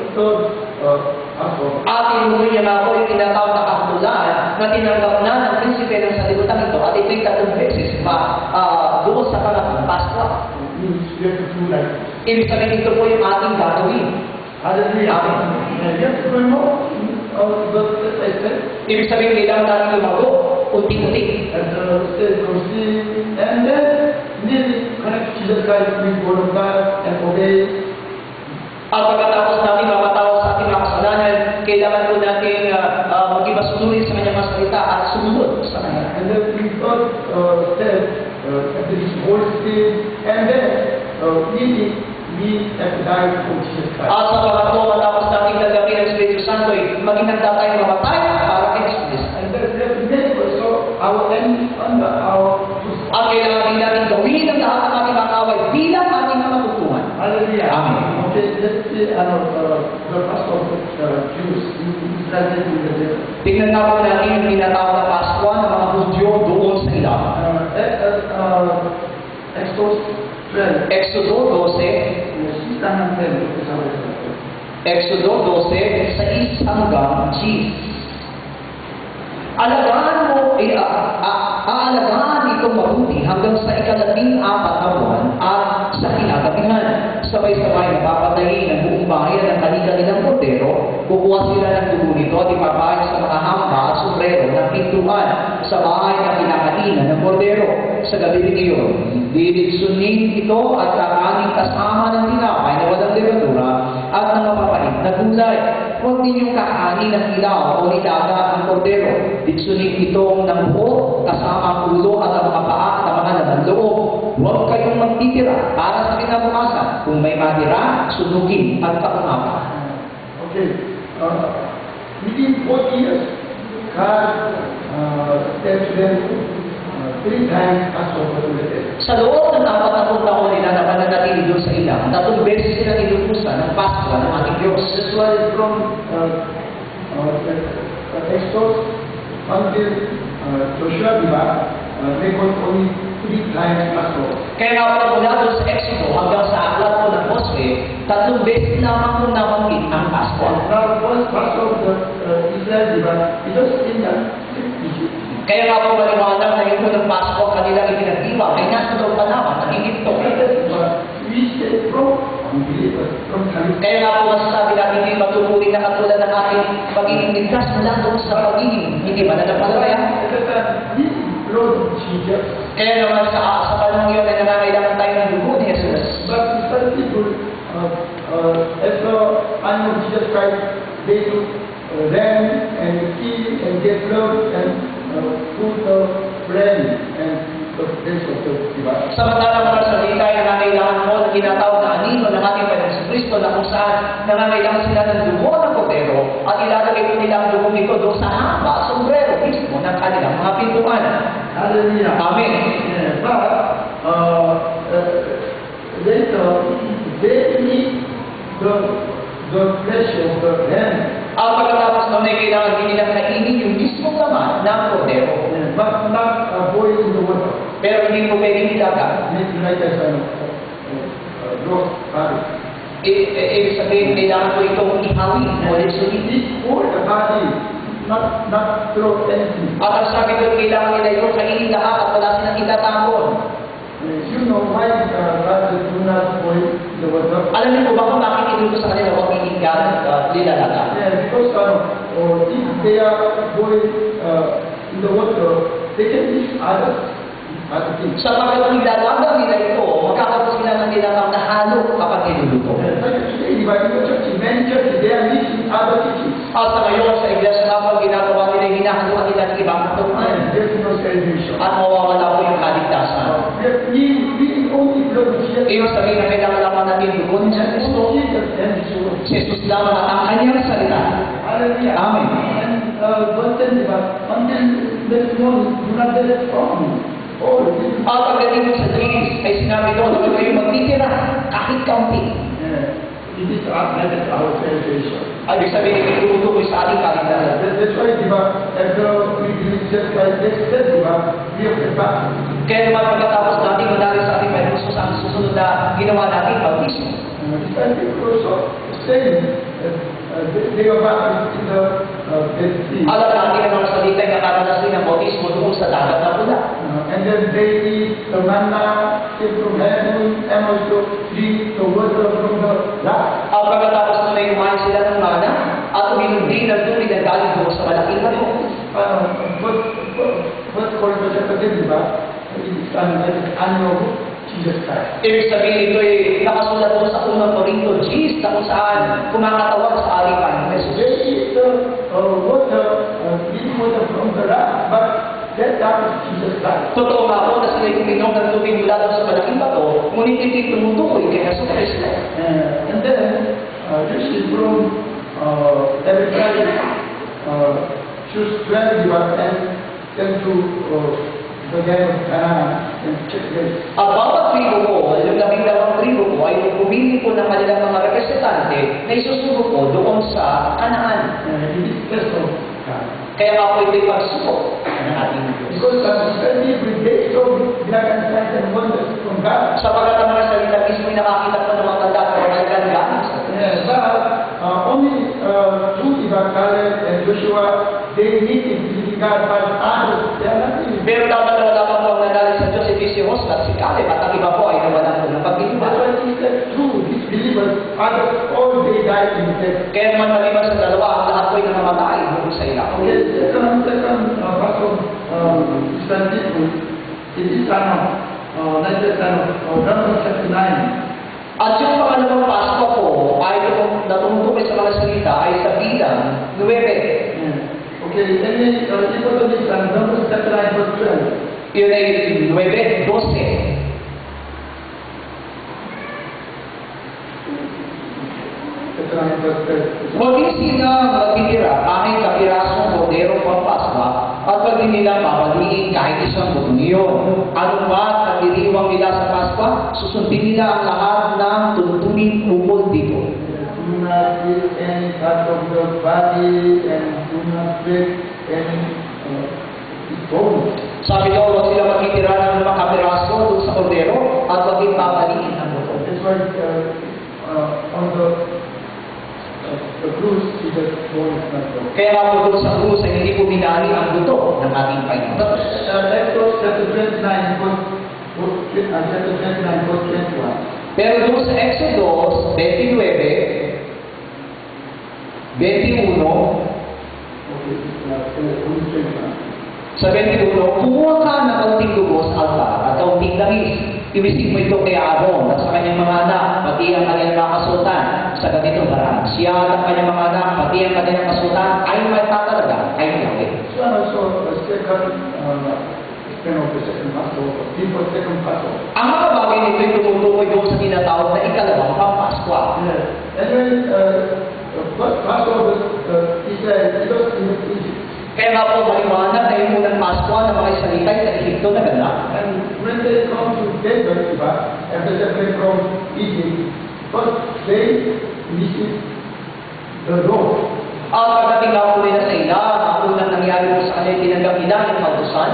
niya nga po yung tinatawag na kahulugan na tinanggap na ng prinsipe ng sanlibutan ito at ito'y 3 beses doon sa pangatong Pasko. Ibig sabihin ito po yung ating gagawin. Ibig sabihin kailangan natin lumago, unti-unti. And then connect Jesus Christ with the Word of God and obey. At pagkatapos natin mapatawag sa ating mga kasalanan, kailangan po natin maging masunurin sa kanyang mga salita at sumunod sa kanya. And then we got said there is Holy Spirit, and then we have to die for Jesus Christ. At sa pangatlo, matapos natin gagawin ang Espiritu Santo, maging handa tayong mamatay para kay Jesus. And then also our enemy under our footstool. At kailangan din natin gawin ang lahat ng ating mga kaaway bilang ating mga tutuan. Hallelujah. Amen. Okay, let's see the first of the Jews Israel in the desert. Tingnan nga po natin yung tinatawag na Pasko ng mga Hudyo doon sa ilang. Exodus 12. Exodo 12, Exodo 12, 6 hanggang 10. Alagaan mo, aalagaan itong mabuti hanggang sa 14 na buwan at sa kinagabihan. Sabay-sabay na papatayin ng buong bayan ng kanilang kordero, kukuha sila ng dugo nito at ipapahin sa mga hamba at sombrero ng pintuan sa bahay na kinakainan ng kordero. Sa gabi rin iyon, bibigsunin ito at kakaning kasama ng tinapay na walang levadura at ng mapapait na gulay. Huwag ninyong kakanin ng ilaw o nilaga ang kordero. Bigsunin itong ng buo, kasama ang ulo at ang mga paa at ang mga laman loob. Huwag kayong magtitira para sa kinabukasan. Kung may matira, sunugin at kaunapa. Okay. Within 40 years, God said to them 3 times Passover to the dead. Sa loob ng 40 taon nila na pananatili doon sa ilang, 3 beses sila nilupusan ng Pasko ng ating Diyos. This was from Exodus until Joshua, they got only 3 times Passover. Kaya nga po mula doon sa Exodo hanggang sa aklat po ng Josue, 3 beses lamang po nabanggit ang Pasko. Now, first Passover Israel, it was in the Egypt. Kaya nga po maliwanag na yung unang Pasko kanilang ipinagdiwa ay nasa loob pa naman ng Egypto. We say from unbelievers, from California. Kaya nga po masasabi natin yung matuturing na katulad ng ating pagiging ligtas mula doon sa pagiging hindi mananampalataya. Lord Jesus. Kaya naman sa panahon yun ay nangangailangan tayo ng dugo ni Jesus. But some people, as I know Jesus Christ, they took ram and kill and get blood and put the bread and the flesh of the divine. Samantala mga salita ay nangangailangan mo na tinatawag na anino ng ating Panginoong Kristo na kung saan nangangailangan sila ng dugo ng kordero at ilalagay po nila ang dugo nito doon sa hamba, sombrero mismo ng kanilang mga pintuan. Hallelujah. Amen. Yeah, but later they eat the flesh of the ram. Ang pagkatapos noon ay kailangan din nilang kainin yung mismong laman ng kordero. Yeah, but not boil in the water. Pero hindi po pwedeng nilaga. Make like a roast body. Ibig sabihin, kailangan po itong ihawin o lipsunin. Eat all the body, not throw anything. At ang sabi doon, kailangan nila ito kainin lahat at wala silang itatapon. You know why God do not boil the water? Alam niyo po ba kung bakit inuto sa kanila huwag iningan at nilalaga? Yeah, because if they are boiled in the water, they can teach others. as a king. Sapagkat kung ilalaga nila ito, magkakaroon sila ng tinatawag na halo kapag niluluto. Today, in Bible church, in many churches, they are missing other teachings. At sa ngayon sa iglesia kapag ginagawa nila, hinahaluan nila ng ibang katuan. There's no salvation. At mawawala po yung kaligtasan. We only blood of Jesus. Iyo sabihin na kailangan lamang natin dugo ni San Cristo. Jesus and His word. Si Jesus lamang at ang kanyang salita. Hallelujah. Amen. And verse 10, diba? Until this morning, do not get it from me. Oh, this is At pagdating mo sa James, ay sinabi doon, huwag kayo magtitira kahit kaunti. it is our salvation. Ay, ibig sabihin, itutukoy sa ating kaligtasan. That's why, diba, after we believe just like this said, diba, we have the battle. Kaya naman pagkatapos natin manalig sa ating Panginoon Jesus, ang susunod na ginawa natin, bautismo. And people also saying they are back in the Dead Sea. Alam natin ang mga salita yung nakaranas din ng bautismo doon sa dagat na pula. And then they eat the manna came from heaven and also drink the water from the rock. Ang pagkatapos na may kumain sila ng mana, at uminom din ng tubig na galing doon sa malaking bato. What Corinthians chapter 10, diba? It's an annual Jesus Christ. Ibig sabihin ito ay nakasulat doon sa unang Korinto, Jesus, na kung saan kumakatawag sa alipan ng Jesus. They eat the water, living water from the rock, but that is Jesus Christ. Totoo nga po na sila'y uminom ng tubig mula doon sa malaking bato, ngunit hindi tumutukoy kay Jesus Cristo. And then, this is from every time choose 12 diba, and then to the game of Canaan and check this. Ang bawat tribo ko, yung 12 tribo ko, ay pumili po ng kanilang mga representante na isusuro po doon sa Kanaan. In this place of God. Kaya nga po ito'y pagsubok ng ating Diyos. Because study every day, so black and signs and wonders from God. Sapagkat ang mga salita mismo ay nakakita po ng mga tanda at mga galing sa But only two diba, Caleb and Joshua, they need to believe God, but others, they are not believing. Pero dapat na wala pa po ang nanalig sa Diyos, si Jose at si Caleb, at ang iba po ay nawalan po ng That's pagtitiwala. why he said, true, these believers, others, all they died in the death. Kaya naman maliban sa dalawa, ang lahat po ay namamatay doon sa ilaw. Okay, second Pastor Stanley, it is Numbers chapter 9. At yung pangalawang Pasko po ay natumutukoy sa mga salita ay sa bilang 9. Okay, then equal to this Numbers chapter 9 verse 12. Yun ay 9, 12. Chapter 9 verse 12. Huwag sila magtitira kahit kapirasong kordero pampasma at pag di nila papaliin kahit isang butong iyon. Ano ba't nagdiriwang nila sa Paskwa? Susundin nila ang lahat ng tuntunin ukol dito. Do not eat any part of your body and do not break any bone. Sabi daw, huwag sila magtitira ng mga kapiraso doon sa kordero at huwag din papaliin ang buto. That's why on the cruise, Jesus bone is not broken. Kaya nga po doon sa krus ay hindi po binali ang buto ng ating Panginoon. But Exodus chapter 29 chapter 29 verse 21. Pero doon sa Exodus 29, 21, Okay, sa 21, kumuha ka ng kaunting dugo sa altar at kaunting langis. Iwisig mo ito kay Aaron at sa kanyang mga anak, pati ang kanyang mga kasultan sa ganitong paraan. Siya at ang kanyang mga anak, pati ang kanyang kasultan ay may tatalaga kay Yahweh. So also the second Passover, people second Passover. Ang mga bagay nito ay tumutukoy doon sa tinatawag na ikalawang Pampaskwa. And when first Passover, Israel, it was in Egypt. Kaya nga po maliwanag na yung unang Paskwa ng mga Israelita ay sa Egypto na ganda. And when they come to Denver, after separate from Egypt, first they visit the road. At pagdating nga po nila sa ila, ang unang nangyari po sa kanila, tinanggap nila yung kautusan.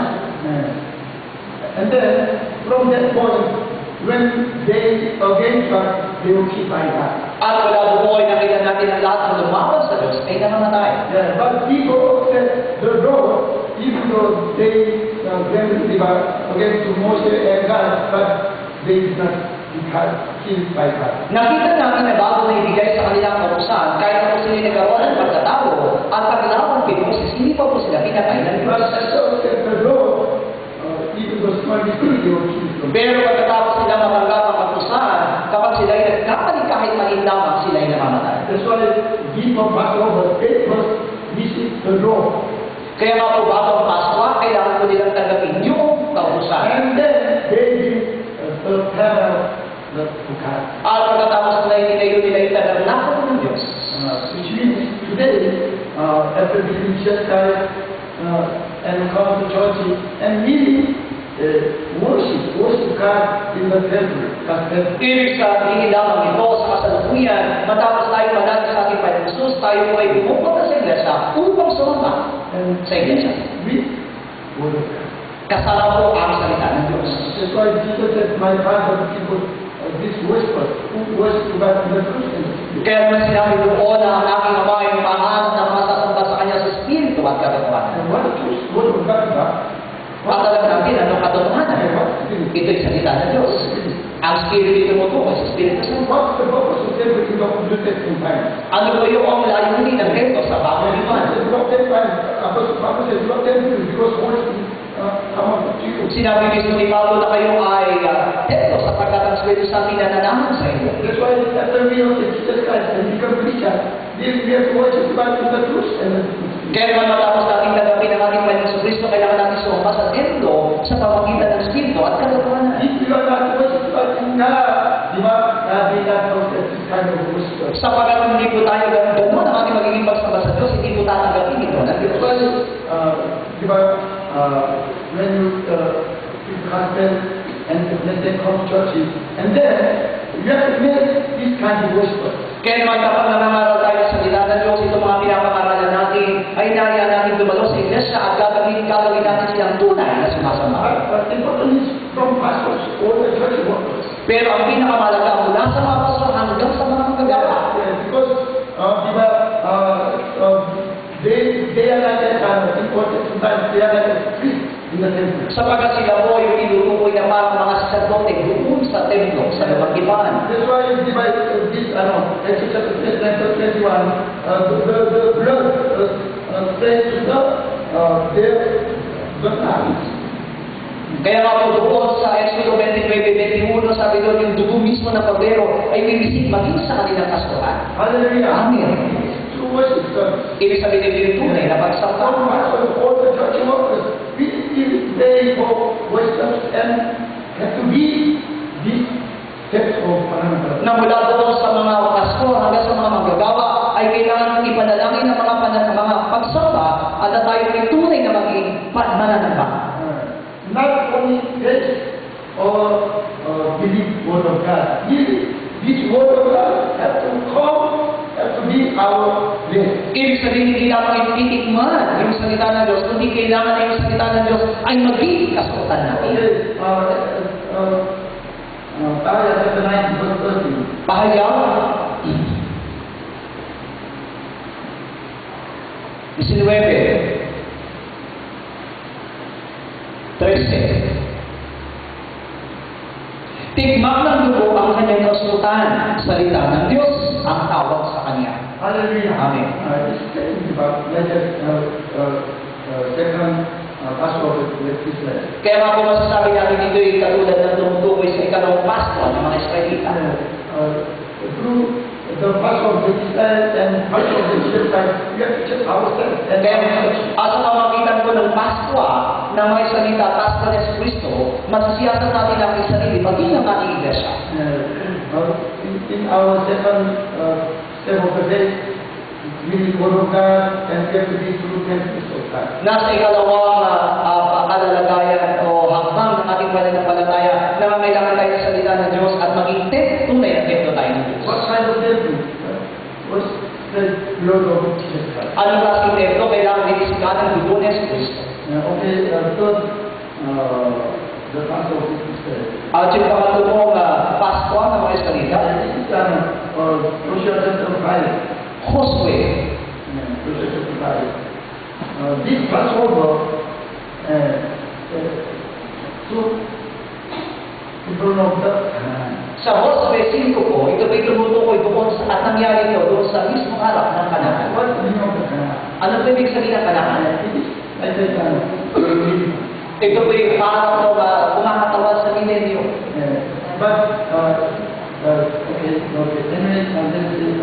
And then, from that point, when they again start, they will keep like that. At wala po ay nakita natin ang lahat ng lumaban sa Diyos ay namamatay. Yeah, but people said the road, even though they against to Moshe and God, but they did not become killed by God. Nakita natin na bago na ibigay sa kanilang kautusan, kahit na po sila nagkaroon ng pagkatao at paglawan kay Moses, hindi pa po sila pinatay ng Diyos. But so said the road, even though they were killed from. Pero pagkatapos sila matanggap ang kapusahan, kapag sila ay nagkamali kahit maliit lamang, sila ay namamatay. That's why give of Passover, they first visit the law. Kaya nga po bago ang Pasko, kailangan po nilang tanggapin yung kapusahan. And then they give the tabernacle to God. At pagkatapos na itinayo nila yung tabernakulo ng Diyos. Which means today, after giving Jesus Christ and come to church and really worship God in the temple. Ibig sabihin lamang ito sa kasalukuyan, matapos tayo manalo sa ating Panginoon Jesus, tayo po ay pumupunta sa iglesia upang sumamba sa iglesia. With word of God. Kasama po ang salita ng Diyos. That's why Jesus said, my Father, people, this whisper, who worship God in the truth and the spirit. Kaya naman sinabi doon na ang aking ama ay mahanap na masasamba sa kanya sa Espiritu at katotohanan. And what truth, word of God, At alam natin anong katotohanan. Ito'y salita ng Diyos. Ang Espiritu tumutukoy sa Espiritu Santo. what's the purpose of everything of New Testament time? Ano po yung ang layunin ng templo sa bagong liman? Papa says, not temples, because Holy Spirit come up to you. Sinabi mismo ni Pablo na kayo ay templo sapagkat ang Espiritu Santo nananahan sa inyo. That's why after we have Jesus Christ and become Christian, we have to worship God in the truth and the truth. Kaya naman matapos natin tanggapin ang ating Panginoon sa Kristo, kailangan natin sumamba sa templo sa pamagitan ng Espiritu at katotohanan. If you are not worship God in God, di ba, we not know that this kind of worship. Sapagkat hindi po tayo ganun ang ating magiging pagsamba sa Diyos, hindi po tatanggapin ito ng Diyos. That's why, di ba, when you confess and when they come to churches, and then you have to make this kind of worship. Kaya naman kapag nangangaral tayo sa salita ng Diyos, itong mga pinapangaralan natin, ay inaya natin dumalo sa iglesia at gagawin natin silang tunay na sumasamba. But important is from pastors or the church workers. Pero ang pinakamalaga mula sa mga pastor hanggang sa mga magagawa. Because they are like that important sometimes they are like a priest in the temple. Sapagkat sila po yung tinutukoy ng mga sacerdote doon sa templo, sa lumagipan. That's why this Exodus chapter 21, the blood spread to the armies. Kaya nga po doon sa Exodo 29:21, sabi doon yung dugo mismo ng kordero ay bibisik maging sa kanilang kastuhan. Hallelujah. Amen. To worship God. Ibig sabihin din yung tunay na pagsamba. All the church workers, they go worship and have to be this steps of pananampalataya. Na mula doon sa mga pastor hanggang sa mga manggagawa ay kailangan ipanalangin ng mga pagsamba at na tayo ay tunay na maging mananamba. Not only faith or believe word of God. This word of God has to be our life. Ibig sabihin, hindi lamang ititikman yung salita ng Diyos, kundi kailangan na yung salita ng Diyos ay maging kasuotan natin. Pahayag chapter 9, verse 13. Pahayag 19, 13. Tigmak ng dugo ang kanyang kasuotan, salita ng Diyos ang tawag sa kanya. Hallelujah. Amen. This is telling about second Passover with Israel. Kaya nga po masasabi natin dito yung katulad ng tumutukoy sa ikalawang Pasko ng mga Israelita. Through the Passover with Israel and Passover with Israel, we have to check ourselves. And Kaya sa pamagitan ko ng Pasko ng mga Israelita, Pasko ng Yesu Cristo, masasiyasat natin ang ating sarili, maging ang ating iglesia. in our second step of the day, we Word of God and get to be true temples of God. Nasa ikalawang kalalagayan o hakbang ng ating pananampalataya, nangangailangan tayo sa salita ng Diyos at maging tunay na templo tayo ng Diyos. What kind of temple? What's the blood of Jesus Christ? Ano klaseng templo? Kailangan dinisikan ng dugo ni Yesu Cristo. Okay, third, the Passover of Israel. At yung pangatlong Pasko ng mga Israelita, This is Joshua chapter 5. Josue. Joshua chapter 5. This Passover, so people know that Sa Josue 5 po, ito po tumutukoy doon sa at nangyari ito doon sa mismong harap ng Kanaan. what the meaning of the Ano po ibig sabihin ng Kanaan? It is like that, Ito po yung parang kumakatawan sa milenyo. But, okay, anyway, this is,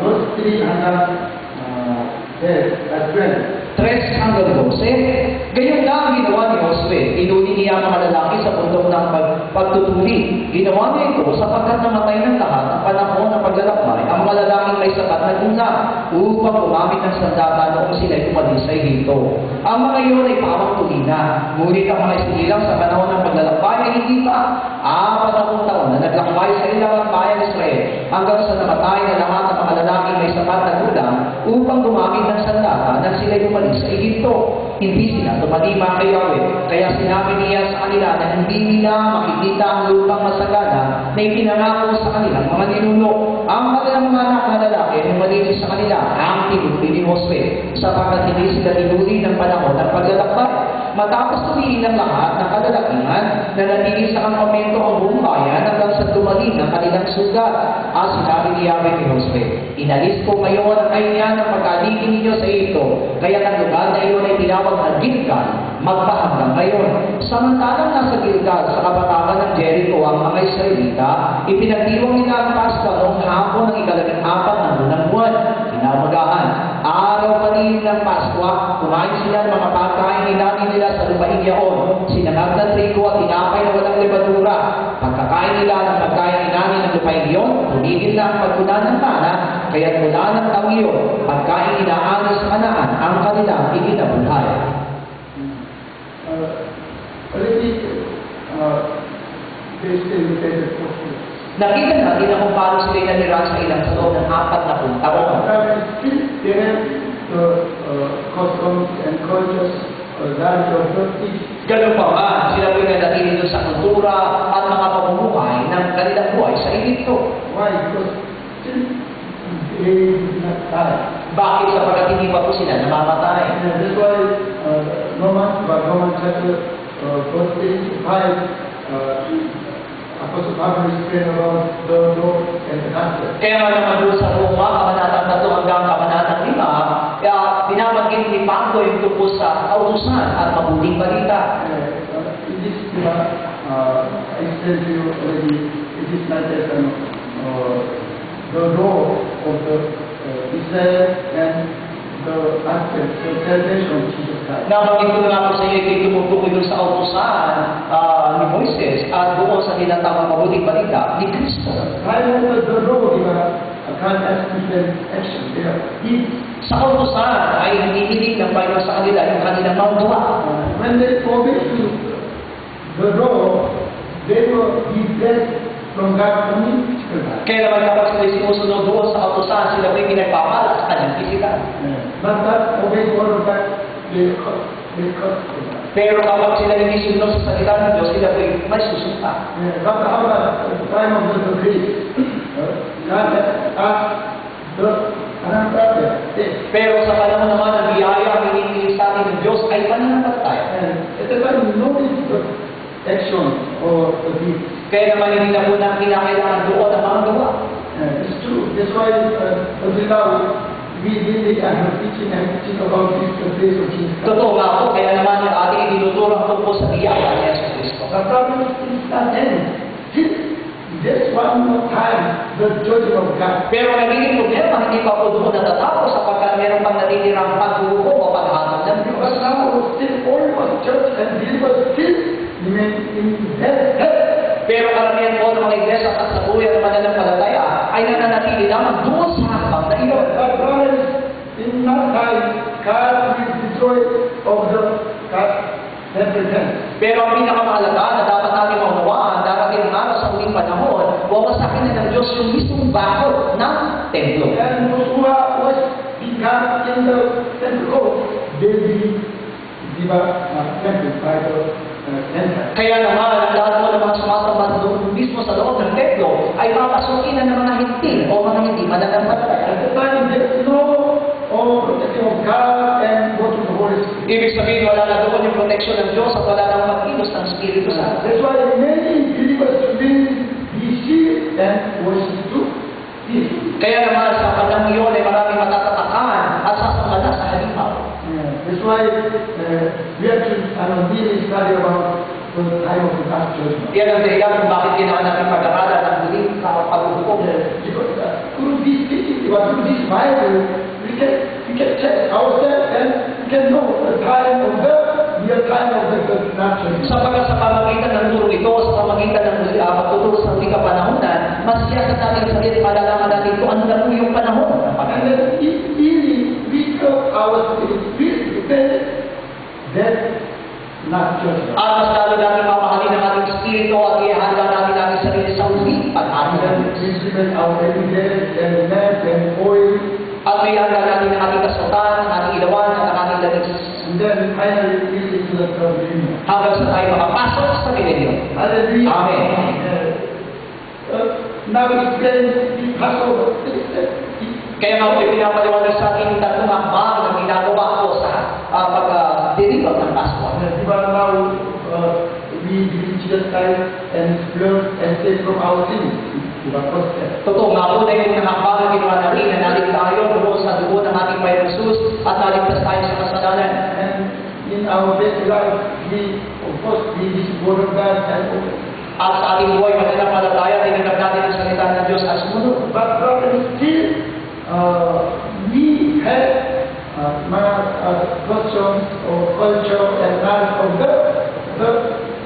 verse 3 hanggang says as well. 3 hanggang 12. Ganyan lang ang ginawa ni Josue. Inuli niya ang mga lalaki sa bundok ng pagtutuli. Ginawa niya ito sapagkat namatay ng lahat ng panahon ng paglalakbay ang mga lalaking may sapat na guna upang gumamit ng sandata noong sila'y umalis sa Ehipto. Ang mga iyon ay pawang tulina. Ngunit ang mga isinilang sa panahon ng paglalakbay ay hindi pa. 40 taon na naglakbay sa ilang bayan Israel hanggang sa namatay na lahat ng mga lalaking may sapat na guna upang gumamit ng sandata nang sila'y umalis sa Ehipto. Hindi sila tumalima kay Yahweh. Kaya sinabi niya sa kanila na hindi nila makikita ang lupang masagana na ipinangako sa kanilang mga ninuno. Ang kanilang mga anak na lalaki nung malinis sa kanila ang tinuli ni Josue sapagkat hindi sila tinuli ng panahon ng paglalakbay. Matapos tuliin ang lahat ng kalalakihan na nanili sa kampamento ang buong bayan hanggang sa dumaling ang kanilang sugat. Sinabi ni Yahweh ni Josue, inalis ko ngayon ang kanya ng pagkaligin ninyo sa ito. Kaya ang lugar na iyon ay tinawag na Gilgal, magpahanggang ngayon. Samantalang nasa Gilgal, sa kabatakan ng Jericho ang mga Israelita, ipinagdiwang nila ang Paskwa noong hapon ng ika-4 ng unang buwan. Kinamagahan, araw pa rin ng Paskwa, kumain sila ng mga pagkain nila sa lupain yaon, sinangag ng trigo at tinapay na walang lebadura. Pagkakain nila ng pagkain inani ng lupain iyon, tumigil na ang pagkuna ng mana, kaya't mula ng taong iyon, pagkain inaani sa Kanaan ang kanilang ikinabuhay. Already, they still located for food. Nakita natin na kung paano sila inaniran sa ilang sa loob ng 40 taon. Still, they have the customs and cultures that of the Ganun pa ba, sila po'y nanatili doon sa kultura at mga pamumuhay ng kanilang buhay sa Ehipto. Why? Because still they did not die. Bakit? Sapagkat hindi pa po sila namamatay. And that's why Romans chapter verse 5, Apostle Paul is praying about the Lord and the Master. Kaya nga naman doon sa Roma, kabanatang 3 hanggang kabanatang 5, binabanggit ni Pablo yung tungkol sa kautusan at mabuting balita. In this, I said to you already, it is not that the law of the Israel and the aspect, the salvation of Jesus Christ. Nabanggit ko na nga po sa iyo, ito'y tumutukoy doon sa kautusan ni Moises at doon sa tinatawag mabuting balita ni Kristo. Right over the law, God has different action. They are deeds. Sa kautusan ay hinihiling ng Panginoon sa kanila yung kanilang mga gawa. When they obey to the law, they will be blessed from God only. Kaya naman kapag sila sinusunod doon sa kautusan, sila po'y pinagpapala sa kanyang physical. But that obey all of that, they cut. Pero kapag sila hindi sunod sa salita ng Diyos, sila po'y may susunta. But how about the time of the grace? God has asked the another. Pero sa panahon naman ng biyaya, ang hinihiling sa atin ng Diyos ay pananampalataya. And at the time, notice the action or the deed. Kaya naman hindi na po na kinakailangan doon ang mga gawa. It's true. That's why until now, we really are teaching about this the grace of Jesus. Totoo nga po, kaya naman yung ating itinuturo tungkol sa biyaya ni Jesus Cristo. The problem is not end. Just one more time, the judgment of God. Pero nagiging problema, hindi pa po doon natatapos sapagkat meron pang natitirang paghuhukom o paghatag ng Diyos. But now, still all was judged and believers still remain in death. Pero karamihan po ng mga iglesia at sa buhay ng mananampalataya ay nananatili lamang doon sa hambang na iyon. But brothers, in that time, God will destroy of the God represents. Pero ang pinakamahalaga na dapat natin maunawaan, darating ang araw sa huling panahon, wawasakin na ng Diyos yung mismong bakod ng templo. And those who was begun in the temple, they will be temple by the entrance. Kaya naman, ang lahat mo ng mga sumasamba doon mismo sa loob ng templo ay papasukin na ng mga hintil o mga hindi mananampalataya. At the time, there is no protection of God and go to the Holy Spirit. Ibig sabihin, wala na doon yung proteksyon ng Diyos at wala nang pag-ilos ng Espiritu Santo. That's why many believers will be sealed and worship too. Kaya naman sa panahon iyon ay maraming matatatakan at sasamba na sa halimaw. That's That's why we have to really study about the time of the last judgment. Yan ang dahilan kung bakit kailangan natin pag-aralan ang muling paghuhukom. Because through this teaching, through this Bible, we can check ourselves and we can know the time of the real time of the last judgment. Sapagkat sa pamagitan ng turo ito, sa pamagitan ng pagtuturo sa muling kapanahunan, masiyasat natin sa sarili, malalaman natin kung ano na po yung panahon ng And pagkakas. then if really we know our spirit, then not judgment. At mas lalo natin mamahalin ang ating spirito at ihanda natin natin sarili sa muling And pagkakas. then implement our evidence and lamp and oil. At may handa natin ang ating kasutan, ang ating ilawan, at ang ating langis. And then finally we into the communion. Hanggang sa tayo makapasok sa milenyo. Hallelujah. Amen. Now explain the Passover. Kaya nga po pinapaliwanag sa aking tatlong hakbang na ginagawa ko sa pagdiribag ng Pasko. Now we believe Jesus Christ and His blood and save from our sins. First step. Totoo nga po na yung hakbang na ginawa natin na nalig tayo doon sa dugo ng ating Panginoon Jesus at naligtas tayo sa kasalanan. And in our daily life, we of course read this word of God and At sa ating buhay mananampalataya, tinanggap natin ang salita ng Diyos at sumunod. but still we have questions or culture and knowledge of the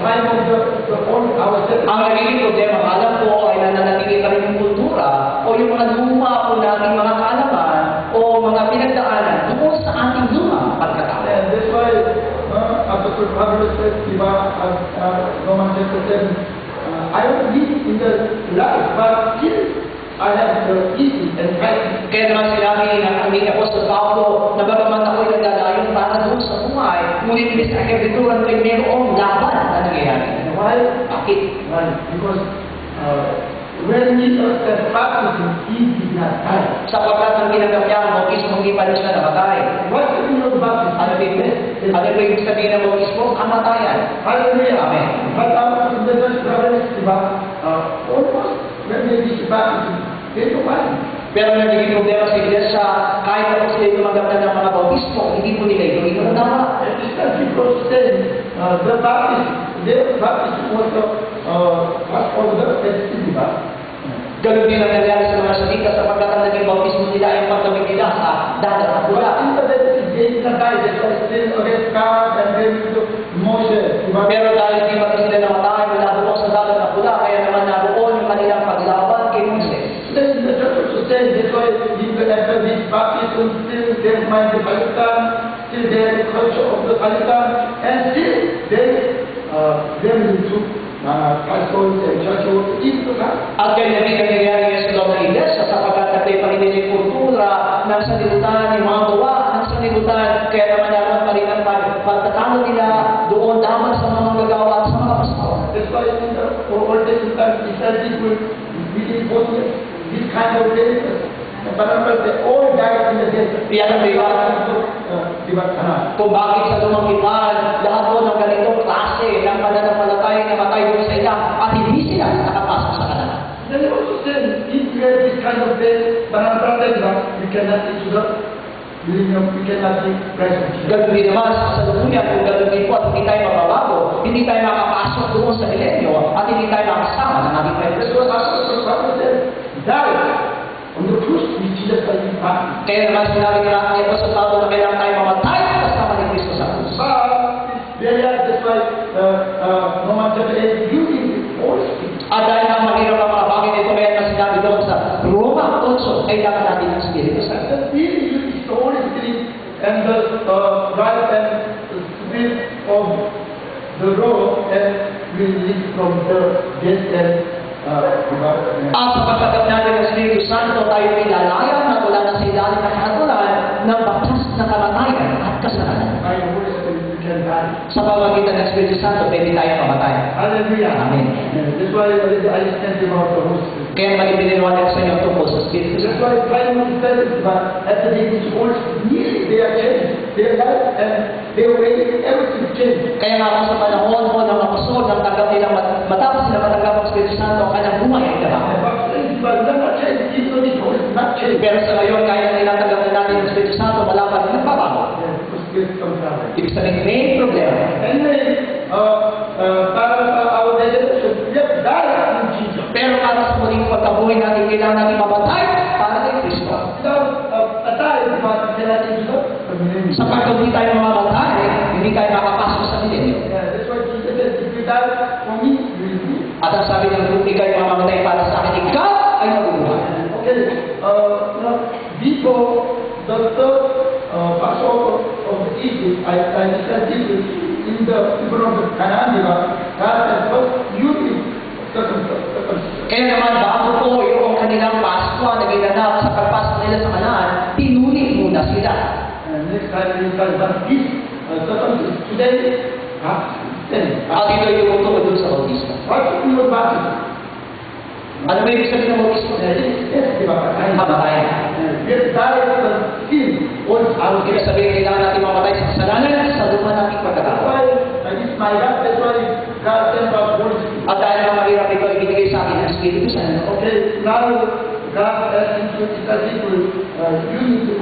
time of the old ourselves. Ang nagiging problema, alam ko, ay nananatili pa rin yung kultura o yung mga luma po nating mga kaalaman o mga pinagdaanan tungkol sa ating lumang pagkatao. And that's why Apostle Pablo says, Romans chapter 7, I don't live in the life, but still I have the easy and right. Kaya naman sinabi ng aming Apostol Pablo na bagaman ako'y nagdadayon para doon sa buhay, ngunit hindi sa aking bituran ko'y mayroong laban na nangyayari. Why? Bakit? Why? Because when Jesus said baptism, he did not die. Sapagkat ang ginagam niya ang bautismo, hindi pa rin siya namatay. What's the meaning of baptism? Ano ba ibig sabihin ng bautismo? Kamatayan. Hallelujah. Amen. But our brothers, almost when they reach baptism, they don't mind. Pero nagiging problema sa iglesia, kahit na po sila tumanggap na ng mga bautismo, hindi po nila ito inuunawa. And it's not because then the baptism, their baptism was the first order festival. Ganun din ang nangyari sa mga salika sapagkat ang naging bautismo nila ay ang paggamit nila sa dagat at But pula. in the day, they did not die. They were still against God and they to Moses. Pero dahil hindi pa sila namatay mula doon sa dagat at pula, kaya naman naroon yung kanilang paglaban kay Moises. Then the church also said that's why even after this baptism, still they mind the Palestine, still they have the culture of the Palestine, and still they will do pastors and churches in the past. At ganyan din ang nangyayari sa loob ng iglesia sapagkat nagpapalitin yung kultura ng sanlibutan, yung mga gawa ng sanlibutan, kaya naman naroon pa rin ang pagtatalo nila doon dapat sa mga manggagawa at sa mga pastor. That's why in the Old Testament, Israel people really put this kind of days. But they all died in the desert. Yan ang liwanag kung bakit sa lumang iman, lahat po ng ganitong klase ng pananampalataya na matay doon sa ilang at hindi sila nakapasok sa kanan. Then he also said, if we have this kind of day, we cannot eat sugar, we cannot eat rice and chicken. Ganun din naman sa kasalukuyan, kung ganun din po at hindi tayo mababago, hindi tayo makapasok doon sa milenyo at hindi tayo makasama ng ating Panginoon. That's what Apostle Pablo said, die on the cross with Jesus Christ. Kaya naman sinabi nila ang Apostol Pablo na kailangan tayo mamatay kasama ni Kristo sa krus. That's why Romans chapter 8, you need the Holy Spirit. At dahil na mahirap ang mga bagay nito, kaya na sinabi doon sa Roma 8, kailangan natin ng Espiritu Santo. The really use the Holy Spirit and the right and the spirit of the law and will lead from the death and At sa pagkagap natin ng Espiritu Santo, tayo ilalaya na wala na sa ilalim ng katulad ng batas na kamatayan at kasalanan. by the Holy Spirit we can die. Sa pamagitan ng Espiritu Santo, pwede tayo mamatay. Hallelujah. Amen. That's why I stand about the Holy Spirit. Kaya malibiniwanag sa inyo tungkol sa Espiritu That's Santo. why Simon said it, but at the day this Holy Spirit, really they are changed. Their life and their way, everything changed. Kaya nga kung sa panahon po ng apostol, nang tanggap nila, matapos sila matanggap ang Espiritu Santo, ang kanyang buhay ay nabago. But not changed, even this Holy Spirit not changed. Pero sa ngayon, kaya nila tanggap na natin ang Espiritu Santo, wala pa rin nagbabago. The Spirit comes out. Ibig sabihin, may problema. And then, para sa our resurrection, let's die in Jesus. Pero para sa muling pagkabuhay natin, kailangan natin mamatay para kay Kristo. Patay, di ba? Kasi natin Diyos. Sapagkat hindi tayo mamamatay, hindi tayo makapasok sa milenyo. That's why Jesus said, if you die for me, you will live. At ang sabi ng kung ikaw ay mamamatay para sa akin, ikaw ay mabubuhay. Okay, before the third Passover of Egypt, I said this in the people of the Canaan, God said, first you will circumcision. Kaya naman, bago po yung kanilang Pasko na ginanap sa pagpasok nila sa Kanaan, pinuni muna sila. And next time we start that this circumcision. Today, At ito yung tungkol doon sa bautismo. what is your baptism? Ano ba yung sabi ng bautismo? Yes, di ba? Mamatay. Yes, die for sin. All our Ibig sabihin, kailangan natin mamatay sa kasalanan sa luma nating That's pagkatao. why this my God. That's why God sent us Holy Spirit. At dahil ang mahirap ito, ibinigay sa akin ng Espiritu Santo. Okay, now God asked him to tell people, you need to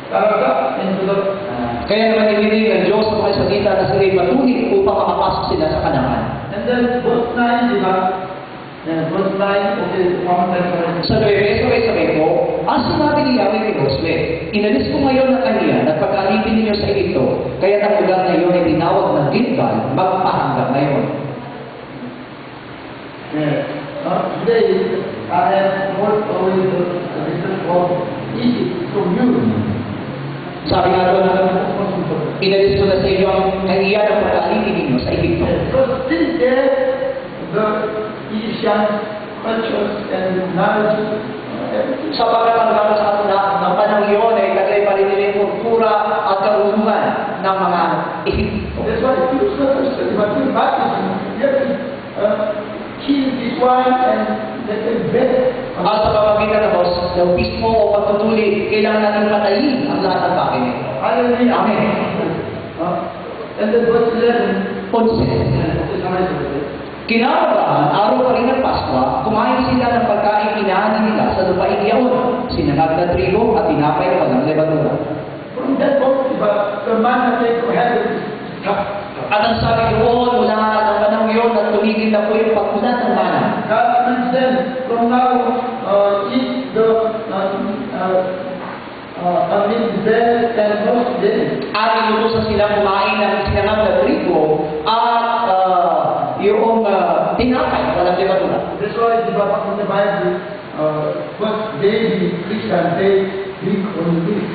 into the Kaya naman ibinigay ng Diyos sa mga salita na sila'y matuloy upang makapasok sila sa Kanaan. and then verse 9, di ba? Verse 9, okay, one more time. Sa 9, sabay-sabay po, ang sinabi ni Yahweh kay Josue, inalis ko ngayon ng kanya at pagkalipin ninyo sa Egipto, kaya ang lugar na iyon ay tinawag ng Gilgal, magpahanggang ngayon. Today, I have brought away the return of Egypt from you. Sabi nga doon, inalis ko na sa inyo ang kahiyan ng pagkalipin ninyo sa Egipto. Because still there, the Egyptian cultures and knowledge, everything. Sapagkat ang gano'n sa atin ng panahon yun ay taglay pa rin nila yung kultura at karunungan ng mga Ehipto. That's why it looks like a study, but in baptism, you have to kill this one and let them bet. At sa pamamagitan ng bautismo o pagtutuli, kailangan natin patayin ang lahat ng bagay nito. Hallelujah. Amen. And then verse 11. 11. Kinabagaan, araw pa rin ng Pasko, kumain sila ng pagkain inaani nila sa lupaing iyon, sinangag na trigo at tinapay na walang levadura. From that point, the man that they had is tough. At ang sabi doon, mula ng panahon yun, at tumigil na po yung pagkulat ng mana. God commands them from now, eat the bread and roast them. At inutusan sila kumain ng sinangag na trigo at yung tinapay na walang levadura. That's why the Bible in the Bible, first they Christian, they drink only milk.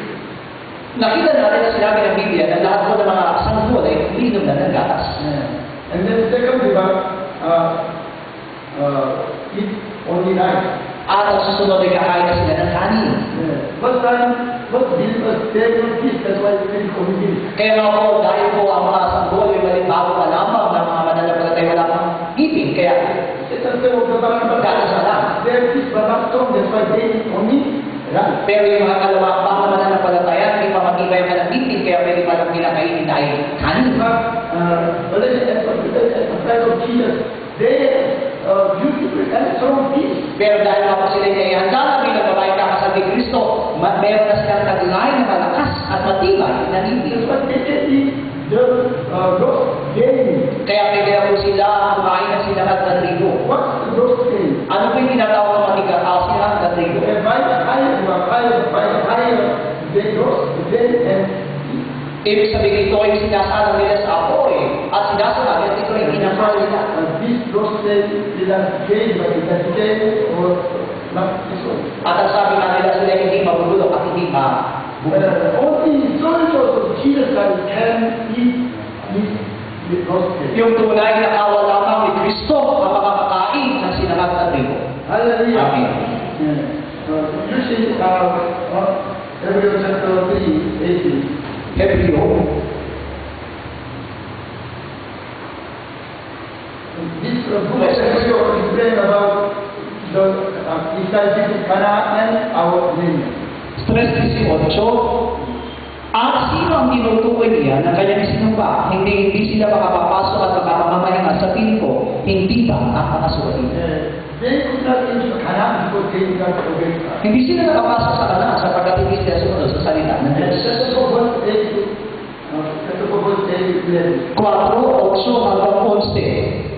Nakita natin na sinabi ng Biblia na lahat po ng mga sanggol ay uminom na ng gatas. And then second, eat only rice. At ang susunod ay kakain na sila ng kanin. First time, first believers, they don't eat, that's why they drink only milk. Kaya nga po, dahil po ang mga sanggol ay malimbago pa lamang ng mga mananampalatay wala pang ngipin. Kaya Second time of the Bible, gatas na lang. they eat but not strong, that's why they eat only rice. Pero yung mga kalawang pang mananampalataya, hindi pa matibay ang kanilang ngipin, kaya pwede pa lang kinakainin dahil kanin. But as a friend of Jesus, they beautiful and strong peace. Pero dahil nga po sila ay handa na bilang babae kakasal kay Kristo, meron na silang taglay na malakas at matibay na ngipin. But they can eat the roast game. Kaya pwede na po sila kumain ng sinangag na trigo. What's the roast game? Ano po yung tinatawag ng matigas? Sinangag na trigo. By the fire, they roast them and Ibig sabihin ito ay sinasalang nila sa apoy at sinasalang at ito ay kinakain nila. this roasted is not game, but it has game or not this one. At ang sabi nga nila sila hindi mabulok at hindi mabulok. Only soldiers of Jesus Christ can eat this roasted. Yung tunay na kawa lamang ni Kristo ang makakakain ng sinangag na trigo. Hallelujah. Amen. You see, Hebrews chapter 3, 18. Hebreo, This book of Hebrews is praying about the Israel people, Canaan and our name. 3:18. At sino ang tinutukoy niya ng kanyang sinumpa? Hindi sila makapapasok at makapamahinga sa piling ko, hindi ba ang mga suwatin? They could not enter Canaan because they did not obey God. Hindi sila nakapasok sa Kanaan sapagkat hindi sila sumunod sa salita ng And Diyos. that's what verse 8 verse 8, 11. 4:8 hanggang 11.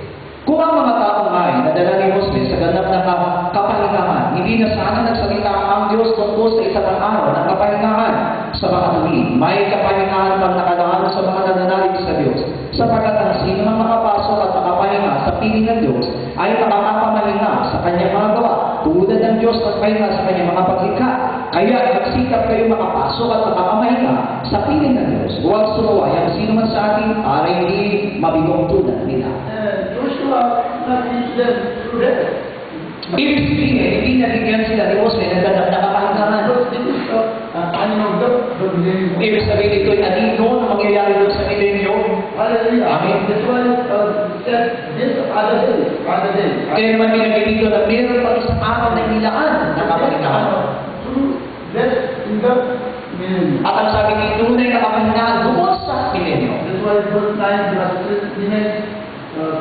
Kung ang mga taong ay nadala ni Jose sa ganap na kapahingahan, hindi na sana nagsalita ang Diyos tungkol sa isa pang araw ng kapahingahan sa mga tuwid. May kapahingahan pang nakalaan sa mga nananalig sa Diyos, sapagkat ang sino mang makapasok at makapahinga sa piling ng Diyos ay makakapamahinga sa kanyang mga gawa, tulad ng Diyos magpahinga sa kanyang mga paglikha. Kaya magsikap kayo makapasok at makakamahinga sa piling ng Diyos. Huwag sumuway ang sino man sa atin para hindi mabigong tulad nila. Joshua not teach them through rest. Ibig sabihin, hindi nabigyan sila ni Jose ng ganap na kapahingahan. Because this is the millennium. Ibig sabihin, ito'y anino na mangyayari doon sa milenyo. Hallelujah. Amen. That's why said this other day. Kaya naman binagay dito na meron pa isang araw na nilaan na kapahingahan. Through rest in the millennium. At ang sabi ni tunay na kapahingahan doon sa milenyo. That's why verse 9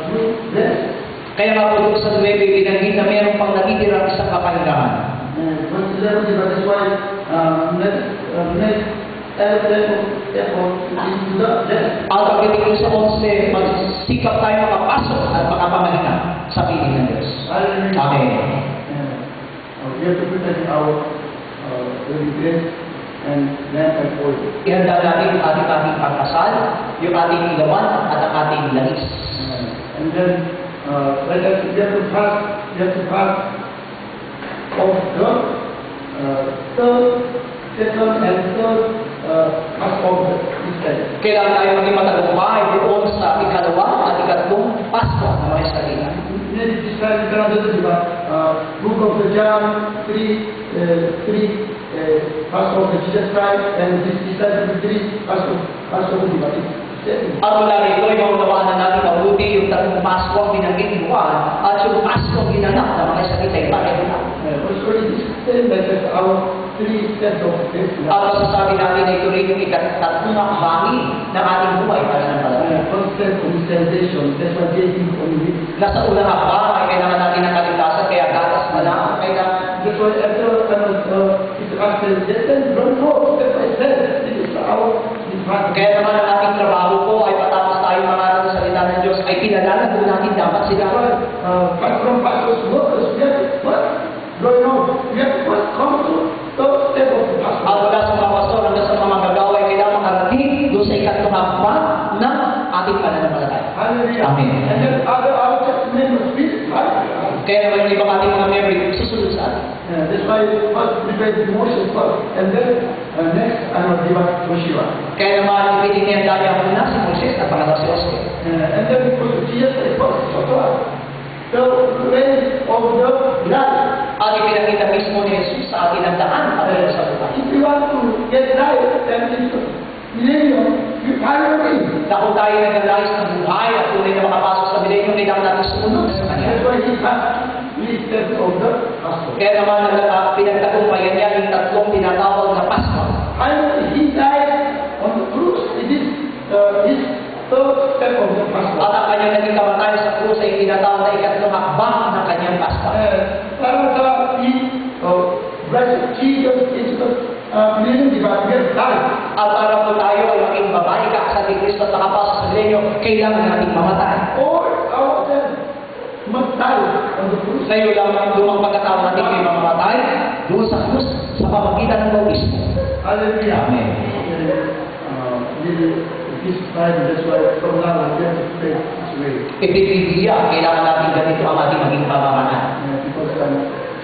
through rest. Kaya nga po doon sa 9, binanggit na meron pang natitirang isang kapahingahan. Verse 11, that's why next effort into the rest. At pagdating doon sa 11, magsikap tayo makapasok at makapamahinga sa piling ng Diyos. Hallelujah. Amen. We have to protect our grace and lamp and oil. Ihanda natin ang ating pagkasal, yung ating ilawan at ang ating langis. And then, like I said, you have to pass of the third, second, and third pass of this time. Kailangan tayo maging matagumpay doon sa ikalawa at ikatlong Pasko ng mga Israelita. Maybe this time, book of the John 3, pass of the Jesus Christ, and this is 3 pass of the Baptist. At mula rito, ipaunawaan na natin mabuti yung tatlong Pasko ang binanggit ni Juan at yung Pasko ang ginanap ng mga Israelita ay pareho na. Also, it is said that our 3 steps of faith. At masasabi natin na ito rin yung ikatatlong bahagi ng ating buhay para ng palayan. First step of salvation, that's what they think on it. Nasa unang hakbang ay kailangan natin ng kaligtasan, kaya gatas na lang ang kailangan. That's why after it's then run forward, step by step. This is our department. Kaya naman ang ating trabaho po ay patapos tayo mangaral sa salita ng Diyos ay pinalala po natin dapat sila. From pastors, workers, we have to what? Going on. We have to first come to the step of the pastor. At mula sa mga pastor hanggang sa mga magagawa ay kailangan makarating doon sa ikatlong hakbang ng ating pananampalataya. Hallelujah. Amen. And then our church members, we hallelujah. Kaya naman yung ibang ating mga members susunod sa atin. That's why we first prepare the motion first, and then next I will give us Joshua. Kaya naman ipinitiyanda niya muna si Moises at pangalawa si Jose. And then we put Jesus first, Joshua. The way of the blood. At ipinakita mismo ni Jesus sa atin ang daan para sa buhay. If you want to get life, then it's millennium, you follow me. Na kung tayo nag-alayos ng buhay at tunay na makapasok sa milenyo, kailangan natin sumunod sa Kanya. That's why he has three steps of the gospel. Kaya naman pinagtagumpayan niya yung tatlong tinatawag na Pasko. Finally, he died on the cross. It is his third step of the gospel. At ang kanyang naging kamatayan sa krus ay tinatawag na ikatlong hakbang ng kanyang Pasko. Para sa blessed Jesus into the millennium divine life. At para po tayo ay maging babae ka sa Kristo at makapasok sa milenyo, kailangan natin mamatay. Or ourselves must die on the cross. Sa iyo lang ang lumang pagkatao natin kayo mamamatay doon sa krus sa pamagitan ng bautismo. Hallelujah. Amen. This time, that's why from now on we have to pray this way. Ipinibigyan, kailangan natin ganito ang ating maging pamamanaan. Because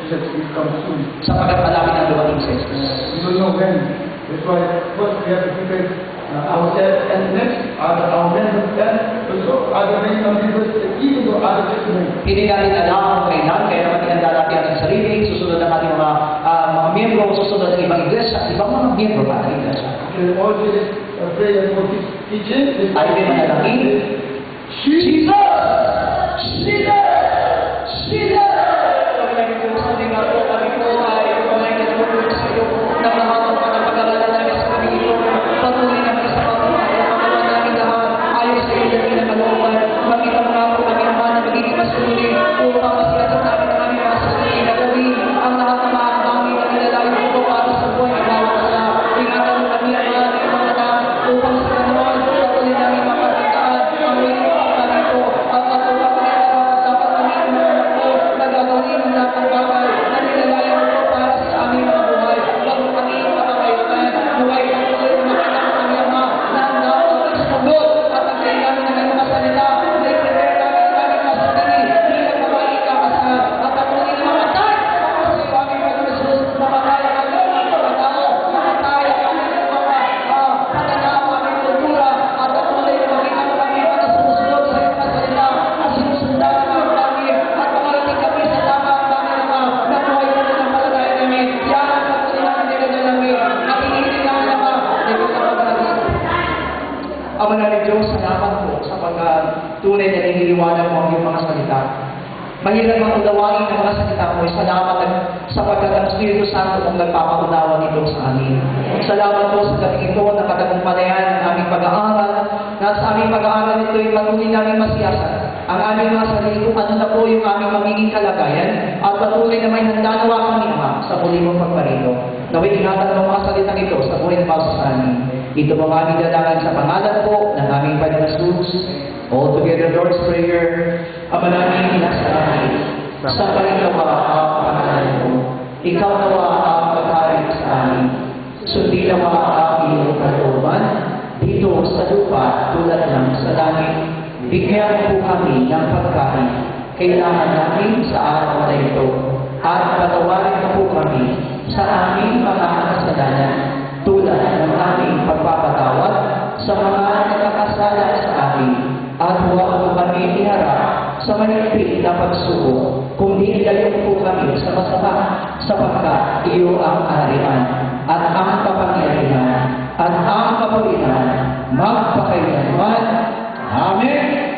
Jesus will come soon. Sapagkat malapit ang dumating sa Jesus. We don't know when. That's why first we have to prepare ourselves, and next our members, and also other many members, even though other churchmen. Hindi natin alam kung kailan, kaya naman tinanda natin ang ating sarili, susunod ang ating mga miyembro, susunod ang ibang iglesia, ibang mga miyembro pa ng iglesia. And always pray for this teaching. Tayo din manalangin. Jesus! Jesus! Jesus! Kami nagpupusan din nga po, kami po ay kumain na tulong sa iyo na mahapang mga pag-aralan namin sa Panginoon. Patuloy naman sa pagpunan ng mga namin lahat ayon sa iyo na pinagkalooban. Makita mo nga po kami naman na magiging masunod upang masiyasan namin ang aming mga sasabihin na gawin ang lahat ng mga bangin na nilalagay po para sa buhay ng bawat isa. Ingatan mo kami ang mga upang sa ganoon, patuloy na tunay na nililiwanag mo ang iyong mga salita. Mahirap ang unawain ng mga salita mo. Salamat sapagkat ang Espiritu Santo ang nagpapaunawa nito sa amin. Salamat po sa gabi ito na katagumpanayan ng aming pag-aaral, na sa aming pag-aaral ito ay patuloy namin masiyasan ang aming mga sarili kung ano na po yung aming magiging kalagayan at patuloy na may handa nawa kami, Ama, sa muli mong pagparito. Naway ingatan ng mga salitang ito sa buhay ng bawat sa amin. Ito po ang aming dalagan sa pangalan po ng aming Panginoon Jesus. All together, Lord's Prayer. Ama namin nasa langit, sa palinawa ang pangalan mo. Ikaw nawa ang pagkain sa amin. Sundin nawa ang iyong kalooban dito sa lupa tulad ng sa langit. Bigyan po kami ng pagkain kailangan namin sa araw na ito. At patawarin na po kami sa aming mga kasalanan tulad ng aming pagpapatawad sa mga nakakasala sa amin. At huwag po kami iharap sa manipid na pagsubok, kundi ilayo po kami sa masama sapagkat iyo ang kaharian at ang kapangyarihan at ang kapurihan magpakailanman. Amen.